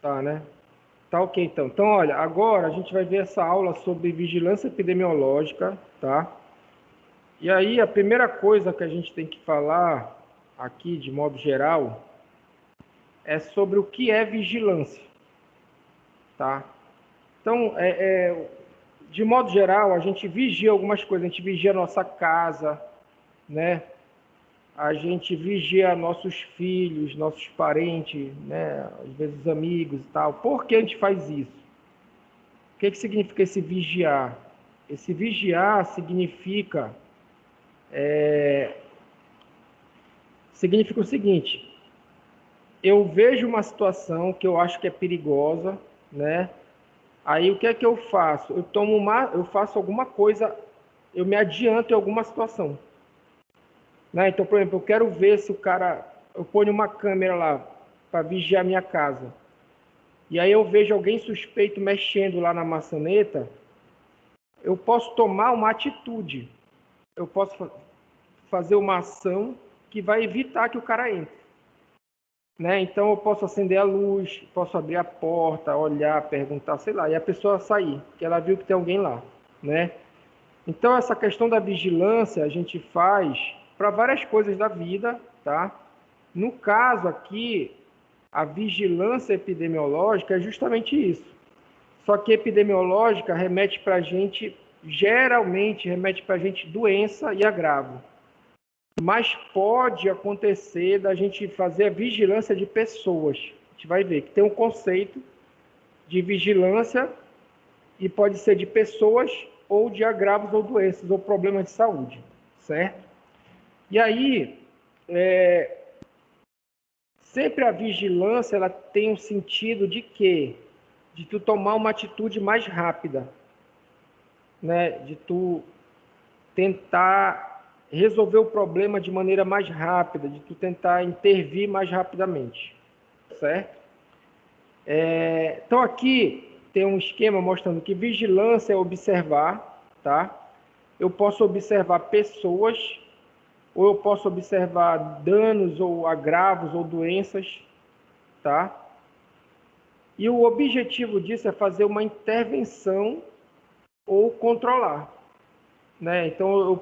Tá, né? Tá ok, então. Então, olha, agora a gente vai ver essa aula sobre vigilância epidemiológica, tá? E aí, a primeira coisa que a gente tem que falar aqui, de modo geral, é sobre o que é vigilância, tá? Então, de modo geral, a gente vigia algumas coisas. A gente vigia a nossa casa, né? A gente vigia nossos filhos, nossos parentes, né? Às vezes amigos e tal. Por que a gente faz isso? O que significa esse vigiar? Esse vigiar significa o seguinte: eu vejo uma situação que eu acho que é perigosa, né? Aí o que é que eu faço? Eu faço alguma coisa, eu me adianto em alguma situação, né? Então, por exemplo, eu quero ver se eu ponho uma câmera lá para vigiar a minha casa. E aí eu vejo alguém suspeito mexendo lá na maçaneta, eu posso tomar uma atitude. Eu posso fazer uma ação que vai evitar que o cara entre, né? Então eu posso acender a luz, posso abrir a porta, olhar, perguntar, sei lá, e a pessoa sair, porque ela viu que tem alguém lá, né? Então essa questão da vigilância a gente faz para várias coisas da vida, tá? No caso aqui, a vigilância epidemiológica é justamente isso. Só que epidemiológica remete para a gente, geralmente remete para a gente doença e agravo. Mas pode acontecer da gente fazer a vigilância de pessoas. A gente vai ver que tem um conceito de vigilância e pode ser de pessoas ou de agravos ou doenças ou problemas de saúde, certo? E aí, sempre a vigilância ela tem um sentido de quê? De tu tomar uma atitude mais rápida, né? De tu tentar resolver o problema de maneira mais rápida, de tu tentar intervir mais rapidamente, certo? Então aqui tem um esquema mostrando que vigilância é observar, tá? Eu posso observar pessoas, ou eu posso observar danos ou agravos ou doenças, tá? E o objetivo disso é fazer uma intervenção ou controlar, né? Então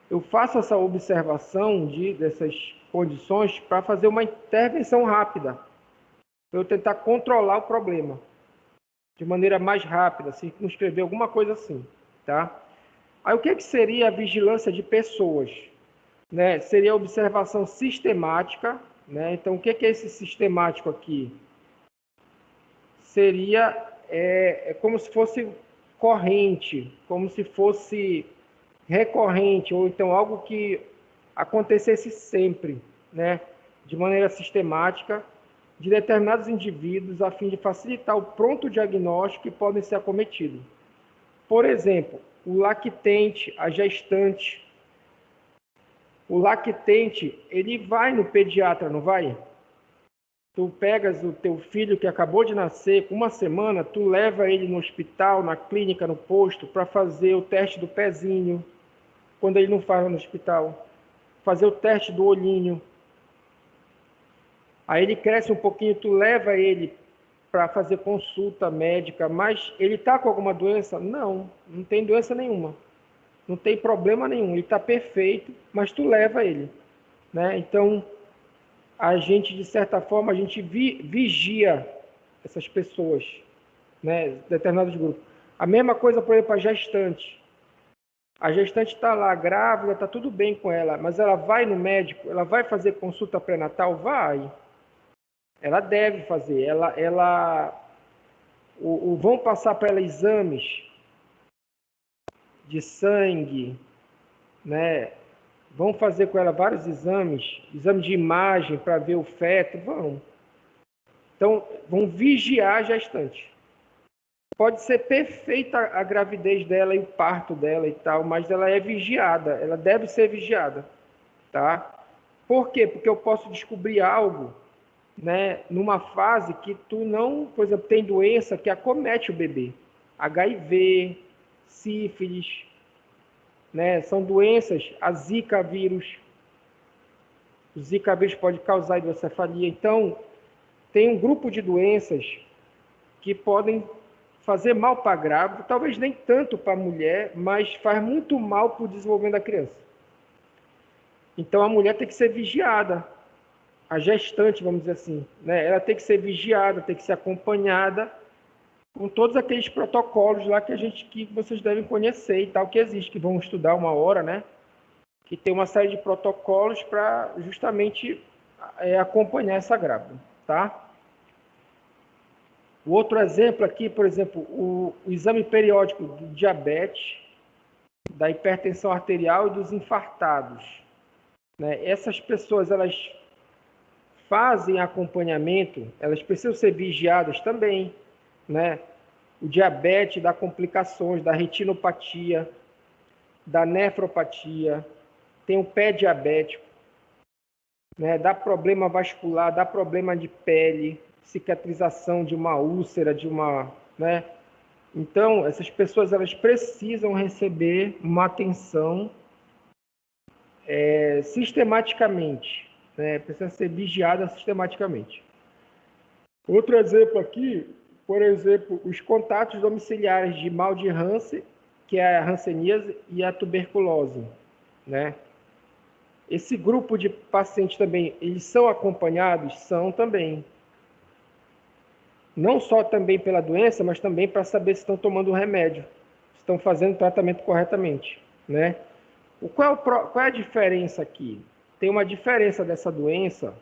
eu faço essa observação dessas condições para fazer uma intervenção rápida, para eu tentar controlar o problema de maneira mais rápida, circunscrever alguma coisa assim, tá? Aí o que seria a vigilância de pessoas? Né? Seria a observação sistemática, né? Então o que é esse sistemático aqui? Seria como se fosse corrente, como se fosse recorrente, ou então algo que acontecesse sempre, né? De maneira sistemática, de determinados indivíduos, a fim de facilitar o pronto diagnóstico que podem ser acometidos. Por exemplo, o lactente, a gestante. O lactente, ele vai no pediatra, não vai? Tu pegas o teu filho que acabou de nascer, com uma semana, tu leva ele no hospital, na clínica, no posto, para fazer o teste do pezinho, quando ele não faz no hospital. Fazer o teste do olhinho. Aí ele cresce um pouquinho, tu leva ele para fazer consulta médica, mas ele está com alguma doença? Não, não tem doença nenhuma. Não tem problema nenhum, ele está perfeito, mas tu leva ele, né? Então, a gente, de certa forma, a gente vigia essas pessoas, né? Determinados grupos. A mesma coisa, por exemplo, a gestante. A gestante está lá grávida, está tudo bem com ela, mas ela vai no médico, ela vai fazer consulta pré-natal? Vai. Ela deve fazer. Vão passar para ela exames de sangue, né? Vão fazer com ela vários exames, exame de imagem para ver o feto, vão. Então, vão vigiar a gestante. Pode ser perfeita a gravidez dela e o parto dela e tal, mas ela é vigiada, ela deve ser vigiada, tá? Por quê? Porque eu posso descobrir algo, né, numa fase que tu não, por exemplo, tem doença que acomete o bebê. HIV, sífilis, né? São doenças, a Zika vírus. O Zika vírus pode causar hidrocefalia. Então, tem um grupo de doenças que podem fazer mal para a grávida, talvez nem tanto para a mulher, mas faz muito mal para o desenvolvimento da criança. Então a mulher tem que ser vigiada, a gestante, vamos dizer assim, né? Ela tem que ser vigiada, tem que ser acompanhada com todos aqueles protocolos lá que vocês devem conhecer e tal, que existe, que vão estudar uma hora, né? Que tem uma série de protocolos para justamente acompanhar essa grávida, tá? O outro exemplo aqui, por exemplo, o exame periódico do diabetes, da hipertensão arterial e dos infartados, né? Essas pessoas, elas fazem acompanhamento, elas precisam ser vigiadas também, né? O diabetes dá complicações, da retinopatia, da nefropatia, tem o pé diabético, né? Dá problema vascular, dá problema de pele, cicatrização de uma úlcera, né? Então, essas pessoas, elas precisam receber uma atenção sistematicamente, né? Precisa ser vigiada sistematicamente. Outro exemplo aqui, por exemplo, os contatos domiciliares de mal de Hansen, que é a hanseníase, e a tuberculose, né? Esse grupo de pacientes também, eles são acompanhados? São também. Não só também pela doença, mas também para saber se estão tomando o remédio, se estão fazendo o tratamento corretamente, né? Qual é a diferença aqui? Tem uma diferença dessa doença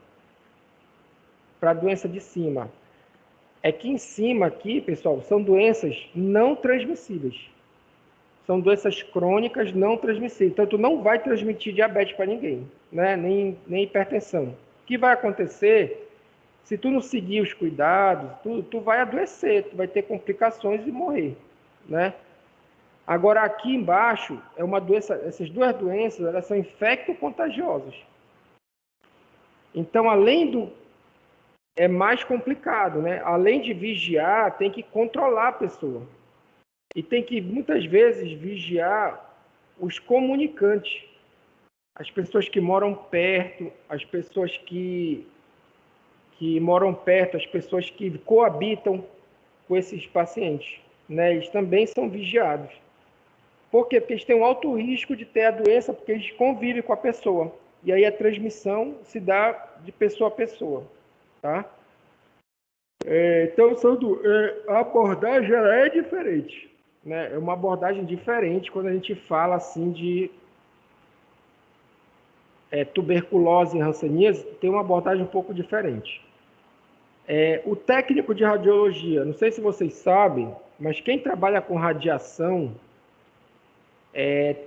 para a doença de cima. É que em cima aqui, pessoal, são doenças não transmissíveis. São doenças crônicas não transmissíveis. Então, tu não vai transmitir diabetes para ninguém, né? Nem hipertensão. O que vai acontecer, se tu não seguir os cuidados, tu vai adoecer, tu vai ter complicações e morrer, né? Agora, aqui embaixo, é uma doença, essas duas doenças, elas são infecto-contagiosas. Então, é mais complicado, né? Além de vigiar, tem que controlar a pessoa. E tem que, muitas vezes, vigiar os comunicantes. As pessoas que moram perto, as pessoas que moram perto, as pessoas que coabitam com esses pacientes, né? Eles também são vigiados. Por quê? Porque eles têm um alto risco de ter a doença, porque eles convivem com a pessoa. E aí a transmissão se dá de pessoa a pessoa, tá? Então, a abordagem ela é diferente, né? É uma abordagem diferente quando a gente fala assim de tuberculose e hanseníase, tem uma abordagem um pouco diferente. O técnico de radiologia, não sei se vocês sabem, mas quem trabalha com radiação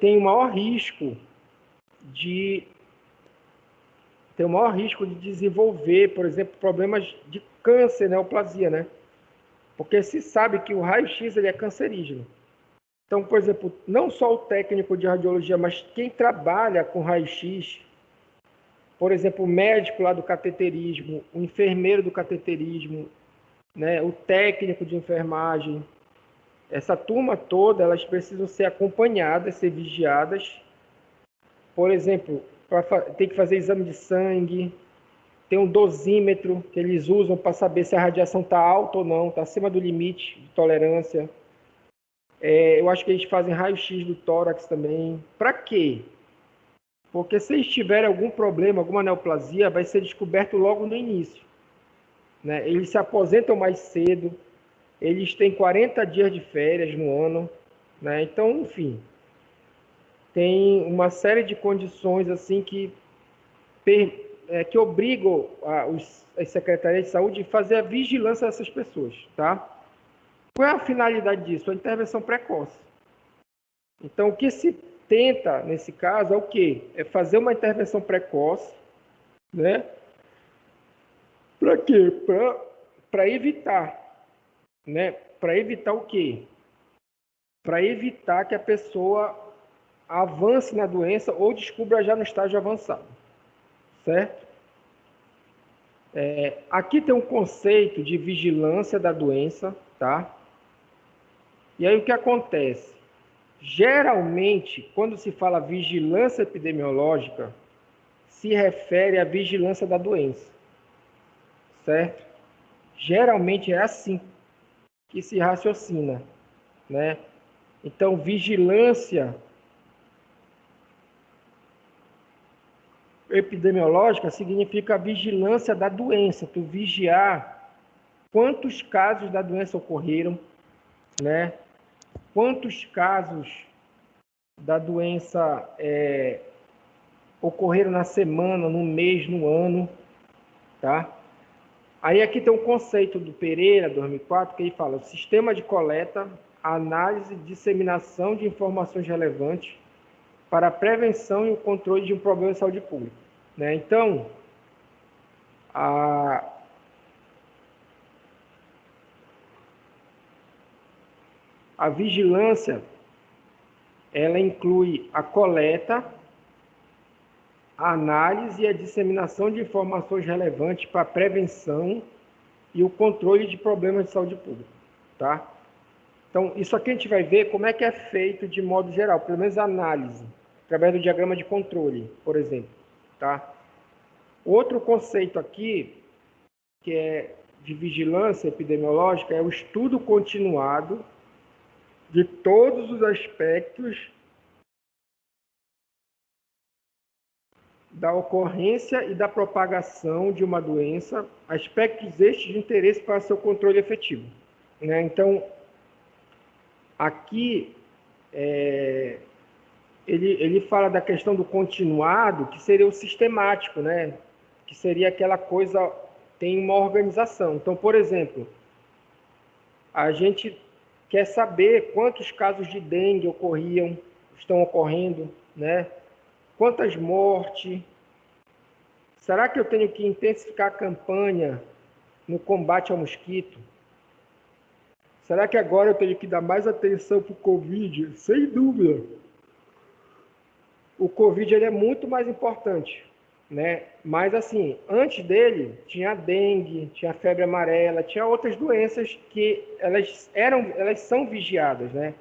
tem o maior risco de desenvolver, por exemplo, problemas de câncer, neoplasia, né? Porque se sabe que o raio-x ele é cancerígeno. Então, por exemplo, não só o técnico de radiologia, mas quem trabalha com raio-x, por exemplo, o médico lá do cateterismo, o enfermeiro do cateterismo, né, o técnico de enfermagem, essa turma toda, elas precisam ser acompanhadas, ser vigiadas. Por exemplo, tem que fazer exame de sangue, tem um dosímetro que eles usam para saber se a radiação está alta ou não, está acima do limite de tolerância. Eu acho que eles fazem raio-x do tórax também. Para quê? Porque se eles tiverem algum problema, alguma neoplasia, vai ser descoberto logo no início, né? Eles se aposentam mais cedo, eles têm 40 dias de férias no ano, né? Então, enfim, tem uma série de condições assim que obrigam as secretarias de saúde a fazer a vigilância dessas pessoas, tá? Qual é a finalidade disso? A intervenção precoce. Então, o que se tenta, nesse caso, é o quê? É fazer uma intervenção precoce, né? Para quê? Para evitar, né? Para evitar o quê? Para evitar que a pessoa avance na doença ou descubra já no estágio avançado, certo? Aqui tem um conceito de vigilância da doença, tá? E aí o que acontece? Geralmente, quando se fala vigilância epidemiológica, se refere à vigilância da doença, certo? Geralmente é assim que se raciocina, né? Então, vigilância epidemiológica significa a vigilância da doença, tu vigiar quantos casos da doença ocorreram, né? Quantos casos da doença ocorreram na semana, no mês, no ano, tá? Aí aqui tem um conceito do Pereira, 2004, que ele fala: o sistema de coleta, análise e disseminação de informações relevantes para a prevenção e o controle de um problema de saúde pública, né? Então, a vigilância, ela inclui a coleta, a análise e a disseminação de informações relevantes para a prevenção e o controle de problemas de saúde pública, tá? Então, isso aqui a gente vai ver como é que é feito de modo geral, pelo menos a análise, através do diagrama de controle, por exemplo, tá? Outro conceito aqui, que é de vigilância epidemiológica, é o estudo continuado de todos os aspectos da ocorrência e da propagação de uma doença, aspectos estes de interesse para seu controle efetivo, né? Então, aqui ele fala da questão do continuado, que seria o sistemático, né? Que seria aquela coisa, tem uma organização. Então, por exemplo, a gente quer saber quantos casos de dengue estão ocorrendo, né? Quantas mortes? Será que eu tenho que intensificar a campanha no combate ao mosquito? Será que agora eu tenho que dar mais atenção para o Covid? Sem dúvida. O Covid ele é muito mais importante, né? Mas assim, antes dele tinha dengue, tinha febre amarela, tinha outras doenças que elas são vigiadas, né?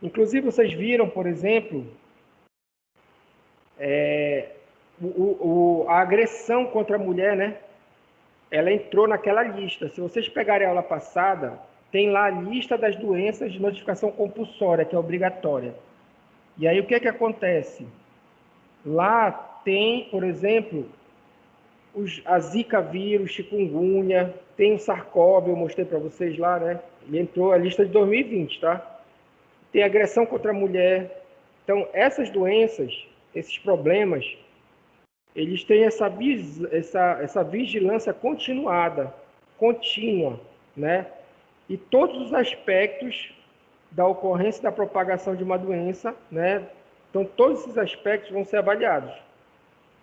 Inclusive vocês viram, por exemplo, a agressão contra a mulher, né? Ela entrou naquela lista. Se vocês pegarem a aula passada, tem lá a lista das doenças de notificação compulsória, que é obrigatória. E aí o que é que acontece? Lá tem, por exemplo, a Zika vírus, chikungunya, tem o SARS-CoV, eu mostrei para vocês lá, né? Ele entrou a lista de 2020, tá? Tem agressão contra a mulher. Então, essas doenças, esses problemas, eles têm essa vigilância continuada, contínua, né? E todos os aspectos da ocorrência e da propagação de uma doença, né? Então, todos esses aspectos vão ser avaliados.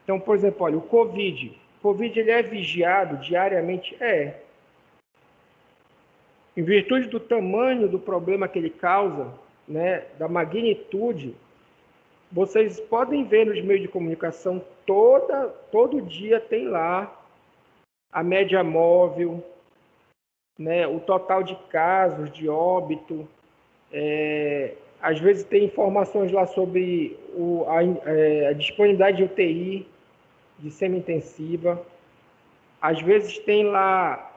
Então, por exemplo, olha, o Covid. O Covid ele é vigiado diariamente? É. Em virtude do tamanho do problema que ele causa, né, da magnitude, vocês podem ver nos meios de comunicação, todo dia tem lá a média móvel, né, o total de casos, de óbito. Às vezes tem informações lá sobre a disponibilidade de UTI, de semi-intensiva. Às vezes tem lá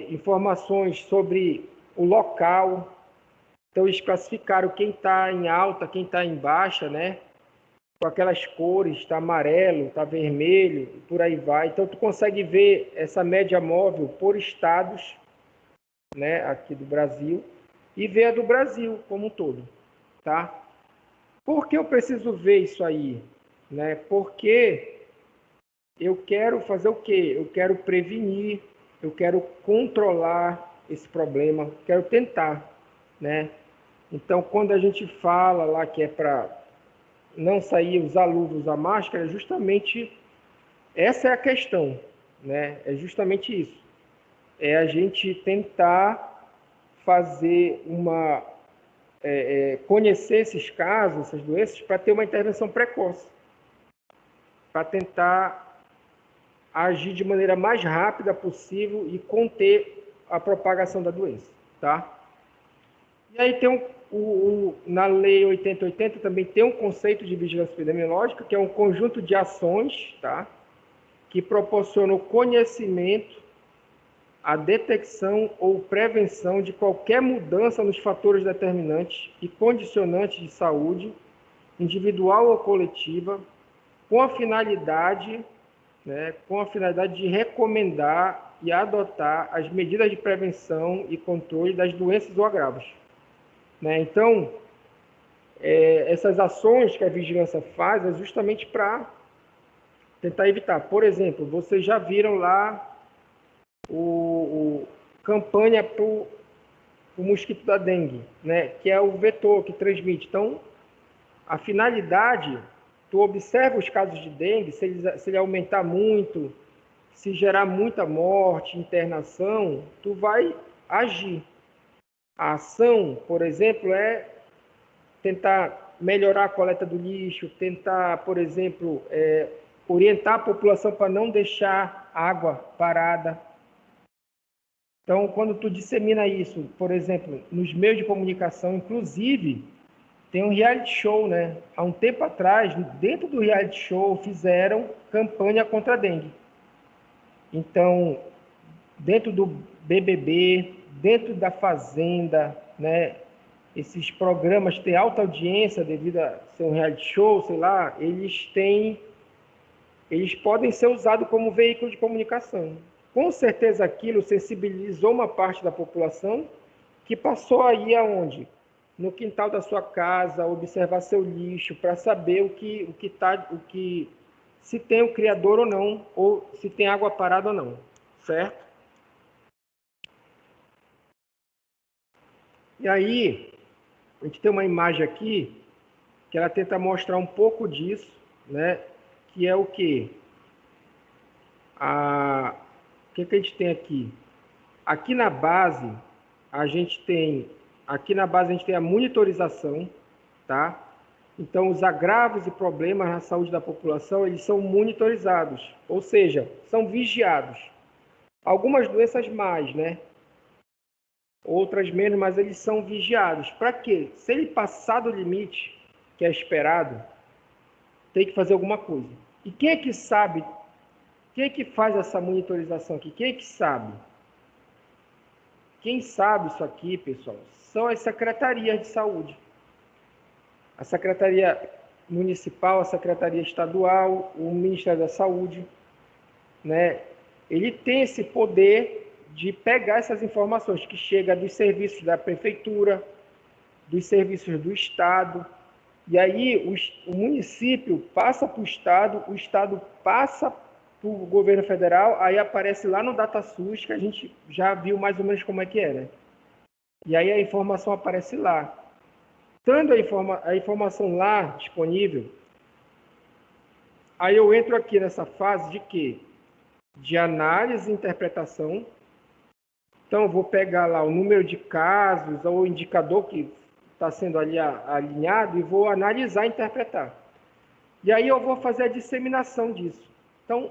informações sobre o local. Então eles classificaram quem está em alta, quem está em baixa, né? Com aquelas cores, está amarelo, está vermelho, por aí vai. Então tu consegue ver essa média móvel por estados, né, aqui do Brasil, e ver a do Brasil como um todo, tá? Por que eu preciso ver isso aí, né? Porque eu quero fazer o quê? Eu quero prevenir, eu quero controlar esse problema, quero tentar, né? Então, quando a gente fala lá que é para não sair usar luva, usar máscara, justamente essa é a questão, né? É justamente isso. É a gente tentar fazer conhecer esses casos, essas doenças, para ter uma intervenção precoce, para tentar agir de maneira mais rápida possível e conter a propagação da doença, tá? E aí tem na Lei 8080 também tem um conceito de vigilância epidemiológica, que é um conjunto de ações, tá? Que proporciona o conhecimento, a detecção ou prevenção de qualquer mudança nos fatores determinantes e condicionantes de saúde, individual ou coletiva, com a finalidade de recomendar e adotar as medidas de prevenção e controle das doenças ou agravos. Então, essas ações que a vigilância faz é justamente para tentar evitar. Por exemplo, vocês já viram lá campanha para o mosquito da dengue, que é o vetor que transmite. Então, a finalidade, tu observa os casos de dengue, se ele aumentar muito, se gerar muita morte, internação, tu vai agir. A ação, por exemplo, é tentar melhorar a coleta do lixo, tentar, por exemplo, orientar a população para não deixar água parada. Então, quando tu dissemina isso, por exemplo, nos meios de comunicação, inclusive, tem um reality show, Há um tempo atrás, dentro do reality show, fizeram campanha contra a dengue. Então, dentro do BBB, dentro da Fazenda, esses programas têm alta audiência devido a ser um reality show, sei lá, eles podem ser usados como veículo de comunicação. Com certeza aquilo sensibilizou uma parte da população que passou a ir aonde? No quintal da sua casa, observar seu lixo, para saber se tem o criador ou não, ou se tem água parada ou não, certo? E aí, a gente tem uma imagem aqui que ela tenta mostrar um pouco disso, que é o quê? O que a gente tem aqui? Aqui na base, a gente tem a monitorização, tá? Então, os agravos e problemas na saúde da população, eles são monitorizados, ou seja, são vigiados. Algumas doenças mais, Outras menos, mas eles são vigiados. Para quê? Se ele passar do limite que é esperado, tem que fazer alguma coisa. E quem é que sabe? Quem é que faz essa monitorização aqui? Quem é que sabe? Quem sabe isso aqui, pessoal, são as secretarias de saúde. A Secretaria Municipal, a Secretaria Estadual, o Ministério da Saúde, Ele tem esse poder de pegar essas informações que chegam dos serviços da Prefeitura, dos serviços do Estado, e aí o município passa para o Estado passa para o governo federal, aí aparece lá no DataSUS, que a gente já viu mais ou menos como é que é, E aí a informação aparece lá. Tendo a informação lá disponível, aí eu entro aqui nessa fase de quê? De análise e interpretação. Então, eu vou pegar lá o número de casos, ou o indicador que está sendo ali alinhado, e vou analisar e interpretar. E aí eu vou fazer a disseminação disso. Então,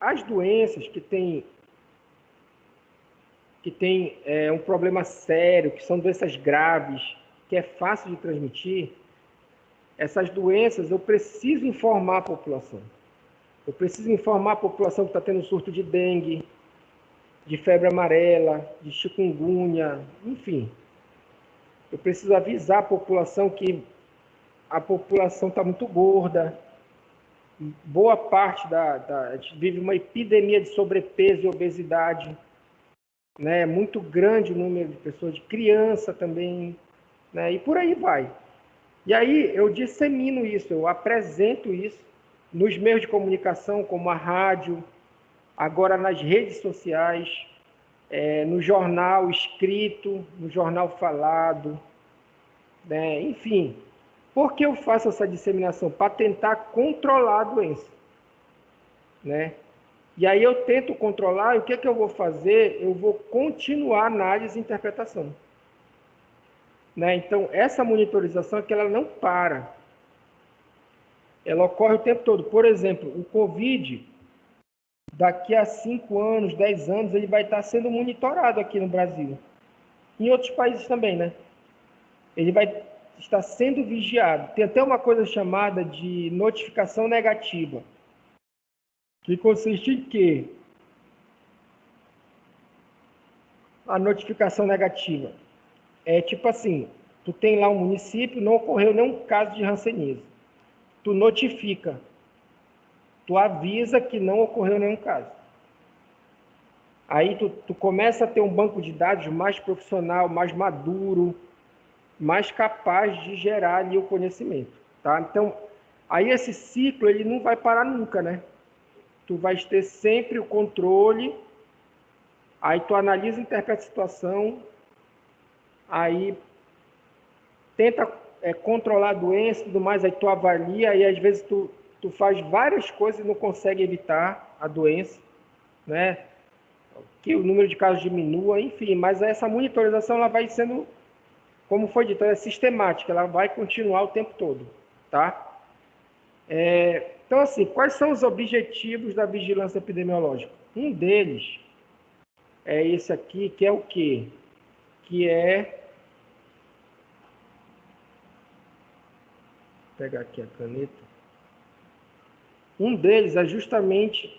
as doenças que têm um problema sério, que são doenças graves, que é fácil de transmitir, essas doenças eu preciso informar a população. Eu preciso informar a população que está tendo surto de dengue, de febre amarela, de chikungunya, enfim. Eu preciso avisar a população que a população está muito gorda. Boa parte a gente vive uma epidemia de sobrepeso e obesidade, muito grande o número de pessoas, de criança também, e por aí vai. E aí eu dissemino isso, eu apresento isso nos meios de comunicação, como a rádio, agora nas redes sociais, no jornal escrito, no jornal falado, enfim. Por que eu faço essa disseminação? Para tentar controlar a doença. E aí eu tento controlar, e o que eu vou fazer? Eu vou continuar a análise e interpretação. Então, essa monitorização é que ela não para. Ela ocorre o tempo todo. Por exemplo, o Covid, daqui a 5 anos, 10 anos, ele vai estar sendo monitorado aqui no Brasil. Em outros países também, Ele vai estar sendo vigiado. Tem até uma coisa chamada de notificação negativa, que consiste em quê? a notificação negativa? É tipo assim, tu tem lá um município, não ocorreu nenhum caso de hanseníase. Tu notifica, tu avisa que não ocorreu nenhum caso. Aí tu começa a ter um banco de dados mais profissional, mais maduro, mais capaz de gerar ali o conhecimento, tá? Então, aí esse ciclo ele não vai parar nunca, né? Tu vais ter sempre o controle, aí tu analisa, interpreta a situação, aí tenta controlar a doença e tudo mais, aí tu avalia, e às vezes tu faz várias coisas e não consegue evitar a doença, né? Que o número de casos diminua, enfim, mas essa monitorização ela vai sendo, como foi dito, ela é sistemática, ela vai continuar o tempo todo, tá? Então, assim, quais são os objetivos da vigilância epidemiológica? Um deles é esse aqui, que é o quê? Que é... Vou pegar aqui a caneta. Um deles é justamente,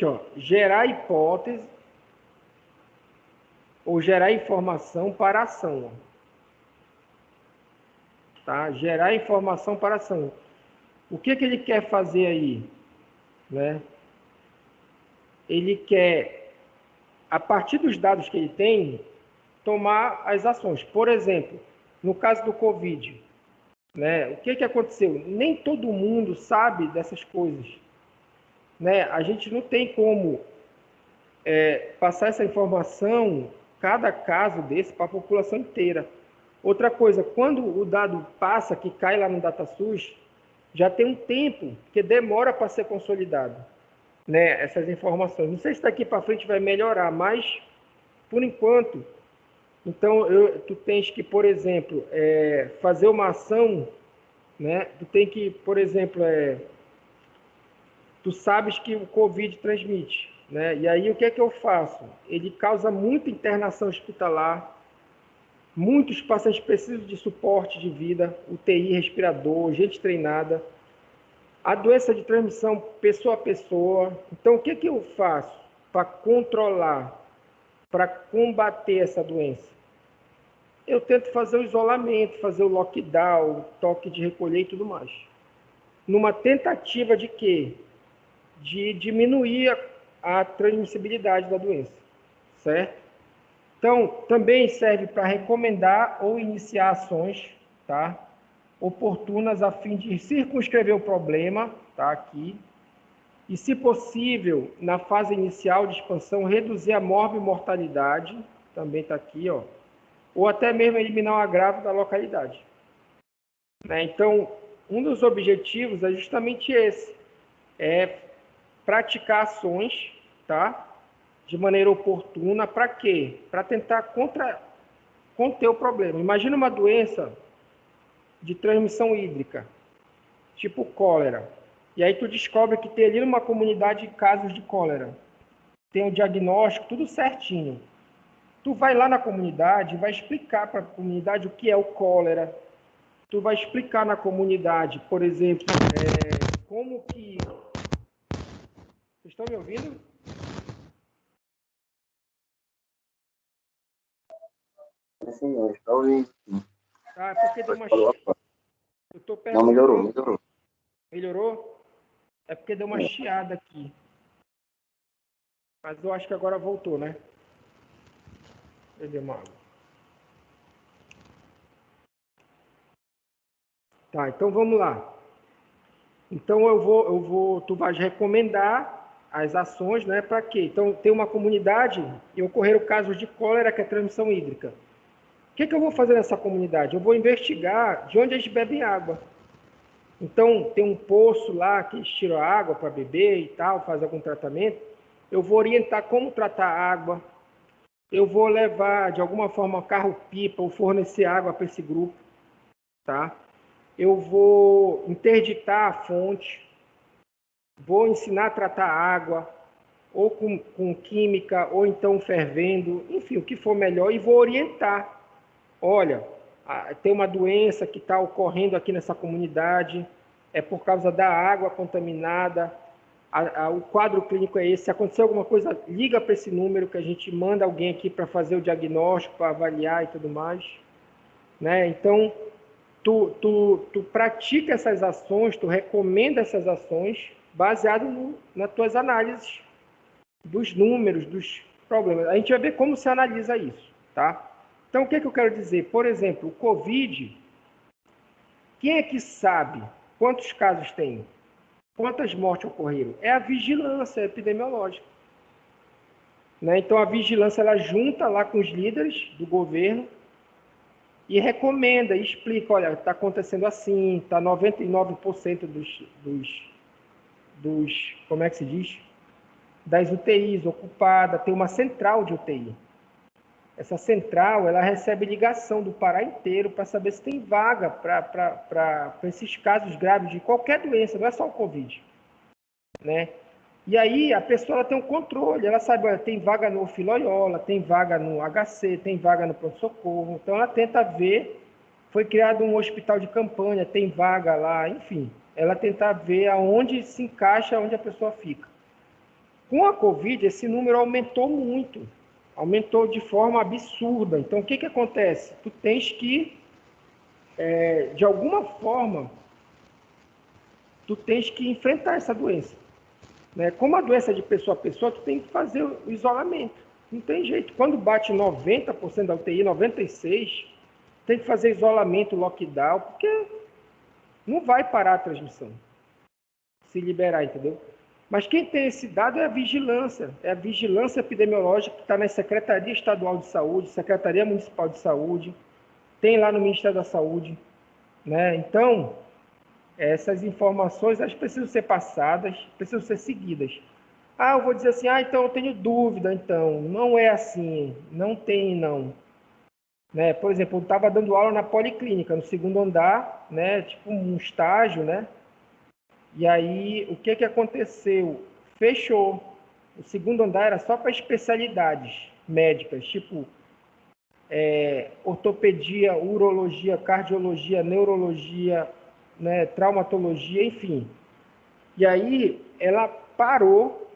ó, gerar hipótese ou gerar informação para a ação, ó, tá? Gerar informação para a ação. O que ele quer fazer aí, né? Ele quer, a partir dos dados que ele tem, tomar as ações. Por exemplo, no caso do Covid, né? O que aconteceu? Nem todo mundo sabe dessas coisas, né? A gente não tem como passar essa informação, cada caso desse, para a população inteira. Outra coisa, quando o dado passa, que cai lá no DataSUS, já tem um tempo que demora para ser consolidado, né, essas informações. Não sei se daqui para frente vai melhorar, mas, por enquanto, então, tu tens que, por exemplo, fazer uma ação, né, tu tem que, por exemplo, tu sabes que o Covid transmite, né? E aí o que é que eu faço? Ele causa muita internação hospitalar, muitos pacientes precisam de suporte de vida, UTI, respirador, gente treinada. A doença de transmissão pessoa a pessoa. Então o que é que eu faço para controlar, para combater essa doença? Eu tento fazer o isolamento, fazer o lockdown, toque de recolher e tudo mais. Numa tentativa de quê? De diminuir a transmissibilidade da doença, certo? Então, também serve para recomendar ou iniciar ações, tá? Oportunas a fim de circunscrever o problema, tá? Aqui. E, se possível, na fase inicial de expansão, reduzir a morbimortalidade, também está aqui, ó. Ou até mesmo eliminar o agravo da localidade, né? Então, um dos objetivos é justamente esse, é praticar ações, tá? De maneira oportuna, para quê? Para tentar conter o problema. Imagina uma doença de transmissão hídrica, tipo cólera. E aí tu descobre que tem ali numa comunidade casos de cólera. Tem o diagnóstico, tudo certinho. Tu vai lá na comunidade e vai explicar para a comunidade o que é o cólera. Tu vai explicar na comunidade, por exemplo, como que... Vocês estão me ouvindo? Sim, eu estou ouvindo. Ah, porque deu uma... Eu estou Não, perguntando... melhorou. Melhorou? É porque deu uma chiada aqui. Mas eu acho que agora voltou, né? Beber uma água. Tá, então vamos lá. Então tu vais recomendar as ações, né? Para quê? Então tem uma comunidade e ocorreram casos de cólera, que é transmissão hídrica. O que eu vou fazer nessa comunidade? Eu vou investigar de onde eles bebem água. Então tem um poço lá que eles tiram água para beber e tal, faz algum tratamento. Eu vou orientar como tratar a água. Eu vou levar de alguma forma carro-pipa ou fornecer água para esse grupo, tá? Eu vou interditar a fonte, vou ensinar a tratar água, ou com química, ou então fervendo, enfim, o que for melhor, e vou orientar. Olha, tem uma doença que está ocorrendo aqui nessa comunidade, é por causa da água contaminada, o quadro clínico é esse. Se acontecer alguma coisa, liga para esse número que a gente manda alguém aqui para fazer o diagnóstico, para avaliar e tudo mais. Né? Então, tu pratica essas ações, tu recomenda essas ações baseado nas tuas análises dos números, dos problemas. A gente vai ver como se analisa isso, tá? Então, o que eu quero dizer? Por exemplo, o Covid, quem é que sabe quantos casos tem? Quantas mortes ocorreram? É a vigilância epidemiológica. Né? Então, a vigilância ela junta lá com os líderes do governo e recomenda, e explica, olha, está acontecendo assim, está 99% dos, como é que se diz? Das UTIs ocupada, tem uma central de UTI. Essa central, ela recebe ligação do Pará inteiro para saber se tem vaga para esses casos graves de qualquer doença, não é só o Covid. Né? E aí a pessoa ela tem um controle, ela sabe, olha, tem vaga no Filoiola, tem vaga no HC, tem vaga no pronto-socorro. Então ela tenta ver, foi criado um hospital de campanha, tem vaga lá, enfim. Ela tenta ver aonde se encaixa, onde a pessoa fica. Com a Covid, esse número aumentou muito. Aumentou de forma absurda. Então, o que acontece? Tu tens que, de alguma forma, tu tens que enfrentar essa doença. Né? Como a doença é de pessoa a pessoa, tu tem que fazer o isolamento. Não tem jeito. Quando bate 90% da UTI, 96%, tem que fazer isolamento, lockdown, porque não vai parar a transmissão. Se liberar, entendeu? Mas quem tem esse dado é a vigilância epidemiológica que está na Secretaria Estadual de Saúde, Secretaria Municipal de Saúde, tem lá no Ministério da Saúde. Né? Então, essas informações elas precisam ser passadas, precisam ser seguidas. Eu vou dizer assim, então eu tenho dúvida, então. Não é assim, não tem, não. Né? Por exemplo, eu estava dando aula na Policlínica, no segundo andar, né? Tipo um estágio, né? E aí, o que aconteceu? Fechou. O segundo andar era só para especialidades médicas, tipo ortopedia, urologia, cardiologia, neurologia, né, traumatologia, enfim. E aí, ela parou,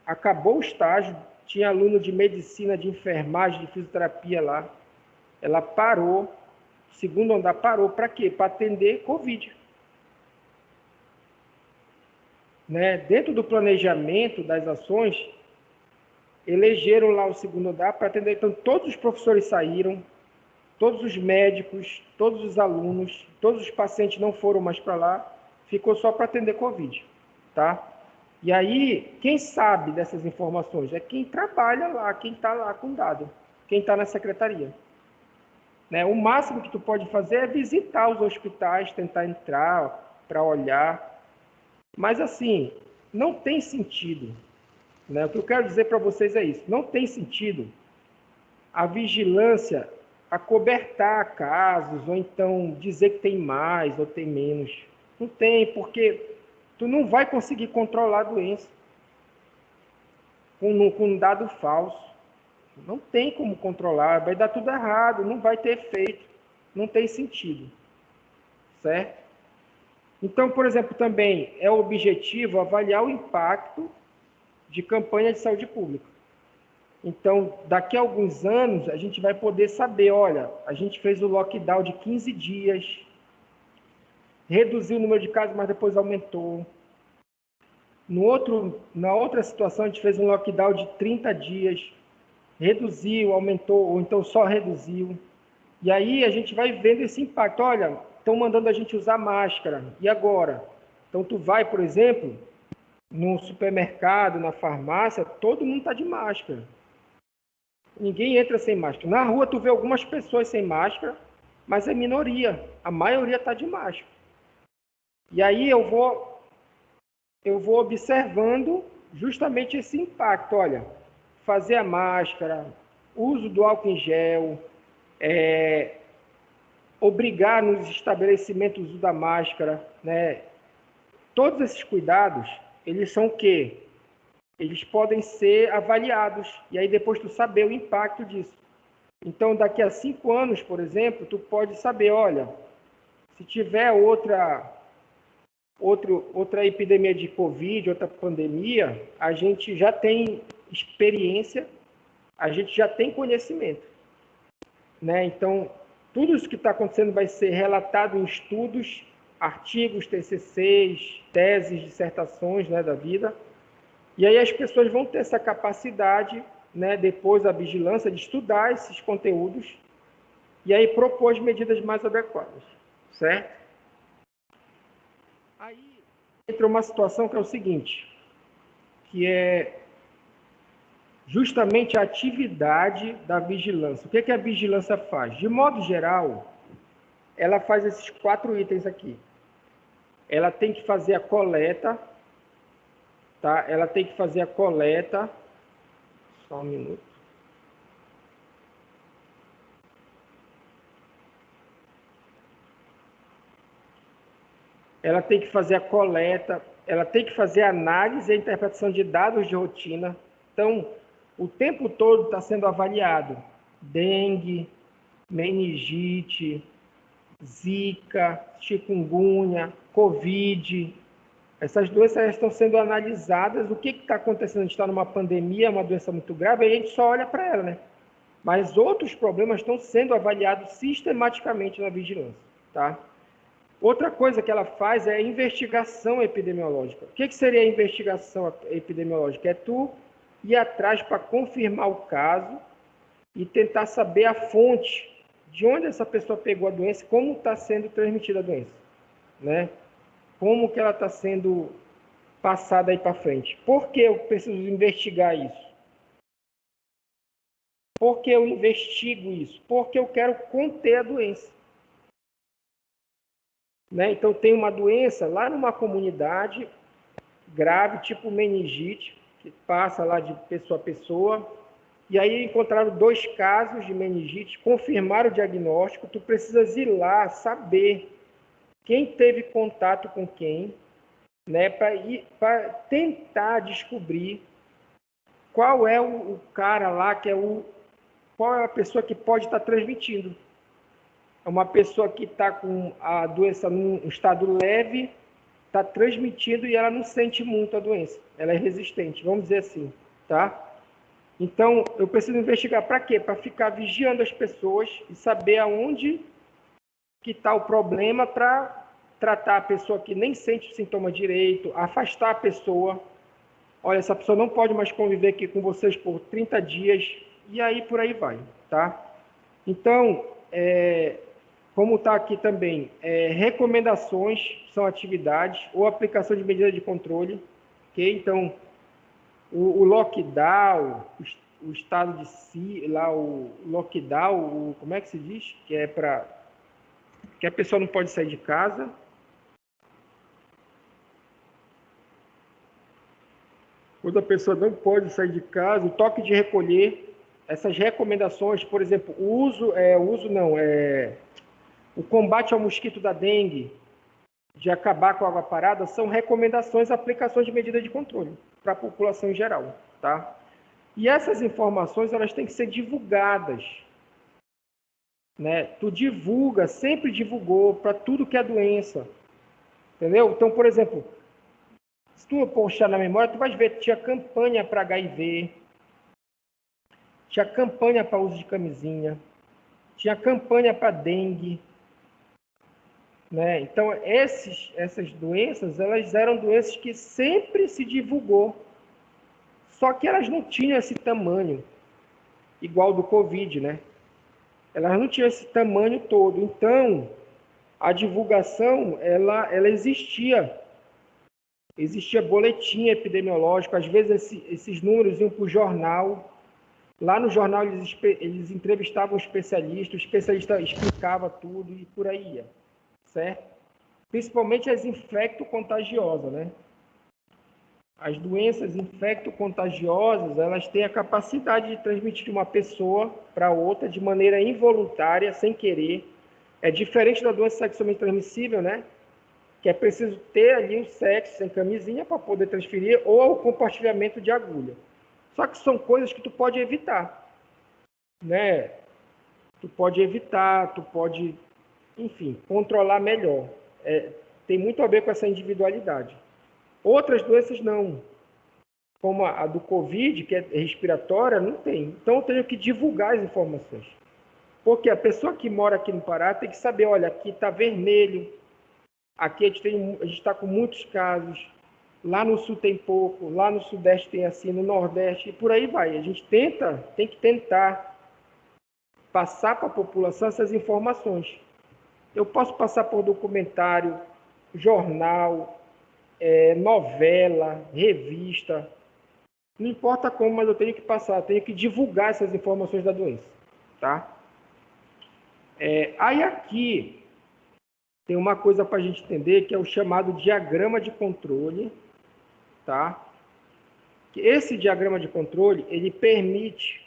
acabou o estágio, tinha aluno de medicina, de enfermagem, de fisioterapia lá. Ela parou, o segundo andar parou, para quê? Para atender Covid. Né? Dentro do planejamento das ações, elegeram lá o segundo andar para atender. Então, todos os professores saíram, todos os médicos, todos os alunos, todos os pacientes não foram mais para lá, ficou só para atender Covid. Tá? E aí, quem sabe dessas informações? É quem trabalha lá, quem está lá com dado, quem está na secretaria. Né? O máximo que tu pode fazer é visitar os hospitais, tentar entrar para olhar. Mas, assim, não tem sentido. Né? O que eu quero dizer para vocês é isso. Não tem sentido a vigilância acobertar casos, ou então dizer que tem mais ou tem menos. Não tem, porque tu não vai conseguir controlar a doença com um dado falso. Não tem como controlar, vai dar tudo errado, não vai ter efeito. Não tem sentido. Certo? Então, por exemplo, também é o objetivo avaliar o impacto de campanha de saúde pública. Então, daqui a alguns anos, a gente vai poder saber, olha, a gente fez o lockdown de 15 dias, reduziu o número de casos, mas depois aumentou. Na outra situação, a gente fez um lockdown de 30 dias, reduziu, aumentou, ou então só reduziu. E aí a gente vai vendo esse impacto. Olha, estão mandando a gente usar máscara, e agora? Então, tu vai, por exemplo, no supermercado, na farmácia, todo mundo está de máscara. Ninguém entra sem máscara. Na rua, tu vê algumas pessoas sem máscara, mas é minoria. A maioria está de máscara. E aí eu vou observando justamente esse impacto. Olha, fazer a máscara, uso do álcool em gel, obrigar nos estabelecimentos o uso da máscara, né? Todos esses cuidados, eles são o quê? Eles podem ser avaliados, e aí depois tu saber o impacto disso. Então, daqui a 5 anos, por exemplo, tu pode saber, olha, se tiver outra outra epidemia de Covid, outra pandemia, a gente já tem experiência, a gente já tem conhecimento, né? Então, tudo isso que está acontecendo vai ser relatado em estudos, artigos, TCCs, teses, dissertações, né, da vida. E aí as pessoas vão ter essa capacidade, né, depois da vigilância, de estudar esses conteúdos e aí propor as medidas mais adequadas, certo? Aí entra uma situação que é o seguinte, que é justamente a atividade da vigilância. O que a vigilância faz? De modo geral, ela faz esses 4 itens aqui. Ela tem que fazer a coleta, tá? Ela tem que fazer a coleta. Só um minuto. Ela tem que fazer a coleta, ela tem que fazer a análise e a interpretação de dados de rotina. Então, o tempo todo está sendo avaliado dengue, meningite, zika, chikungunya, covid. Essas doenças estão sendo analisadas. O que está acontecendo? A gente está numa pandemia, uma doença muito grave, aí a gente só olha para ela, né? Mas outros problemas estão sendo avaliados sistematicamente na vigilância, tá? Outra coisa que ela faz é a investigação epidemiológica. O que seria a investigação epidemiológica? É tu ir atrás para confirmar o caso e tentar saber a fonte de onde essa pessoa pegou a doença, como está sendo transmitida a doença, né? Como que ela está sendo passada aí para frente. Por que eu preciso investigar isso? Por que eu investigo isso? Porque eu quero conter a doença. Né? Então, tem uma doença lá numa comunidade grave, tipo meningite, que passa lá de pessoa a pessoa, e aí encontraram 2 casos de meningite, confirmaram o diagnóstico, tu precisas ir lá saber quem teve contato com quem, né, para tentar descobrir qual é o cara lá, qual é a pessoa que pode estar transmitindo. É uma pessoa que está com a doença num estado leve, está transmitindo e ela não sente muito a doença. Ela é resistente, vamos dizer assim, tá? Então, eu preciso investigar para quê? Para ficar vigiando as pessoas e saber aonde que está o problema para tratar a pessoa que nem sente o sintoma direito, afastar a pessoa. Olha, essa pessoa não pode mais conviver aqui com vocês por 30 dias, e aí por aí vai, tá? Então, como está aqui também, recomendações são atividades ou aplicação de medida de controle, ok? Então, o lockdown, o estado de si, lá o lockdown, como é que se diz? Que é para que a pessoa não pode sair de casa. Quando a pessoa não pode sair de casa, o toque de recolher, essas recomendações, por exemplo, o combate ao mosquito da dengue, de acabar com a água parada, são recomendações, aplicações de medida de controle para a população em geral, tá? E essas informações, elas têm que ser divulgadas, né? Tu divulga, sempre divulgou para tudo que é doença, entendeu? Então, por exemplo, se tu puxar na memória, tu vai ver que tinha campanha para HIV, tinha campanha para uso de camisinha, tinha campanha para dengue, né? Então, essas doenças, elas eram doenças que sempre se divulgou, só que elas não tinham esse tamanho, igual do Covid, né? Elas não tinham esse tamanho todo. Então, a divulgação, ela existia. Existia boletim epidemiológico, às vezes esses números iam para o jornal. Lá no jornal eles entrevistavam especialistas, o especialista explicava tudo e por aí ia, certo? Principalmente as infecto-contagiosas, né? As doenças infecto-contagiosas, elas têm a capacidade de transmitir de uma pessoa para outra de maneira involuntária, sem querer. É diferente da doença sexualmente transmissível, né? Que é preciso ter ali o sexo sem camisinha para poder transferir, ou o compartilhamento de agulha. Só que são coisas que tu pode evitar, né? Tu pode evitar, tu pode, enfim, controlar melhor. tem muito a ver com essa individualidade. Outras doenças não, como a do Covid, que é respiratória, não tem. Então, eu tenho que divulgar as informações. Porque a pessoa que mora aqui no Pará tem que saber, olha, aqui está vermelho, aqui a gente está com muitos casos, lá no Sul tem pouco, lá no Sudeste tem assim, no Nordeste, e por aí vai. A gente tem que tentar passar para a população essas informações. Eu posso passar por documentário, jornal, novela, revista, não importa como, mas eu tenho que passar, eu tenho que divulgar essas informações da doença, tá? Aí aqui tem uma coisa para a gente entender, que é o chamado diagrama de controle, tá? Esse diagrama de controle, ele permite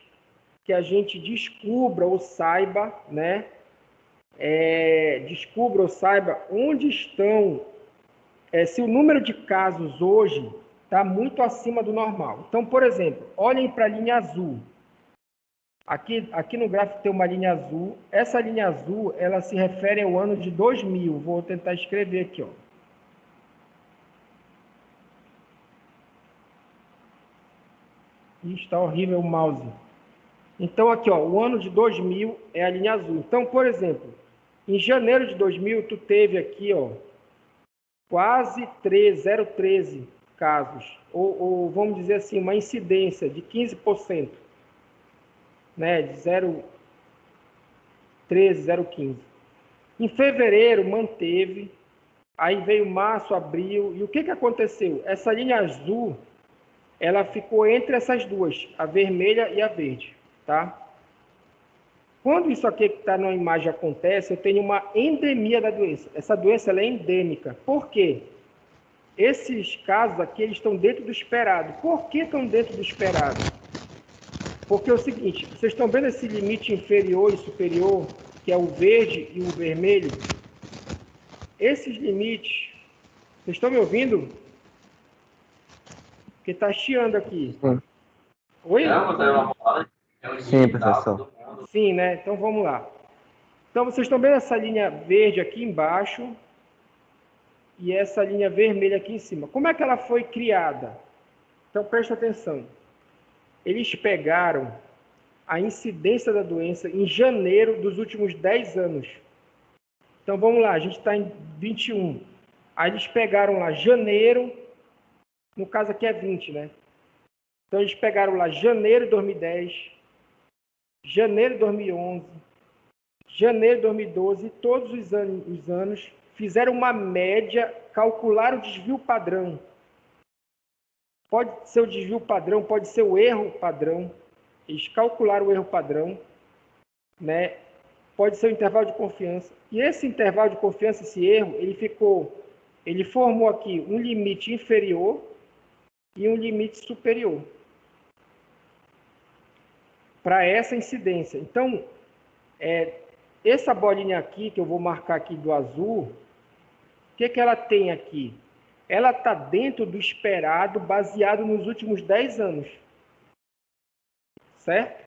que a gente descubra ou saiba, né? Descubra ou saiba onde estão, se o número de casos hoje está muito acima do normal. Então, por exemplo, olhem para a linha azul. Aqui no gráfico tem uma linha azul. Essa linha azul, ela se refere ao ano de 2000. Vou tentar escrever aqui, ó. Ih, está horrível o mouse. Então, aqui, ó, o ano de 2000 é a linha azul. Então, por exemplo, em janeiro de 2000, tu teve aqui, ó, quase 0,13 casos. Ou vamos dizer assim, uma incidência de 15%. Né, de 0,13, 0,15. Em fevereiro manteve, aí veio março, abril, e o que aconteceu? Essa linha azul, ela ficou entre essas duas, a vermelha e a verde, tá? Quando isso aqui que está na imagem acontece, eu tenho uma endemia da doença. Essa doença ela é endêmica. Por quê? Esses casos aqui, eles estão dentro do esperado. Por que estão dentro do esperado? Porque é o seguinte, vocês estão vendo esse limite inferior e superior, que é o verde e o vermelho? Esses limites, vocês estão me ouvindo? Porque está chiando aqui. Sim. Oi? Sim, professor. Sim, né? Então vamos lá. Então vocês estão vendo essa linha verde aqui embaixo e essa linha vermelha aqui em cima. Como é que ela foi criada? Então presta atenção. Eles pegaram a incidência da doença em janeiro dos últimos 10 anos. Então, vamos lá, a gente está em 21. Aí eles pegaram lá janeiro, no caso aqui é 20, né? Então, eles pegaram lá janeiro de 2010, janeiro de 2011, janeiro de 2012, todos os anos, fizeram uma média, calcularam o desvio padrão. Pode ser o desvio padrão, pode ser o erro padrão. Eles calcularam o erro padrão, né? Pode ser o intervalo de confiança. E esse intervalo de confiança, esse erro, ele formou aqui um limite inferior e um limite superior para essa incidência. Então, essa bolinha aqui, que eu vou marcar aqui do azul, o que ela tem aqui? Ela está dentro do esperado, baseado nos últimos 10 anos. Certo?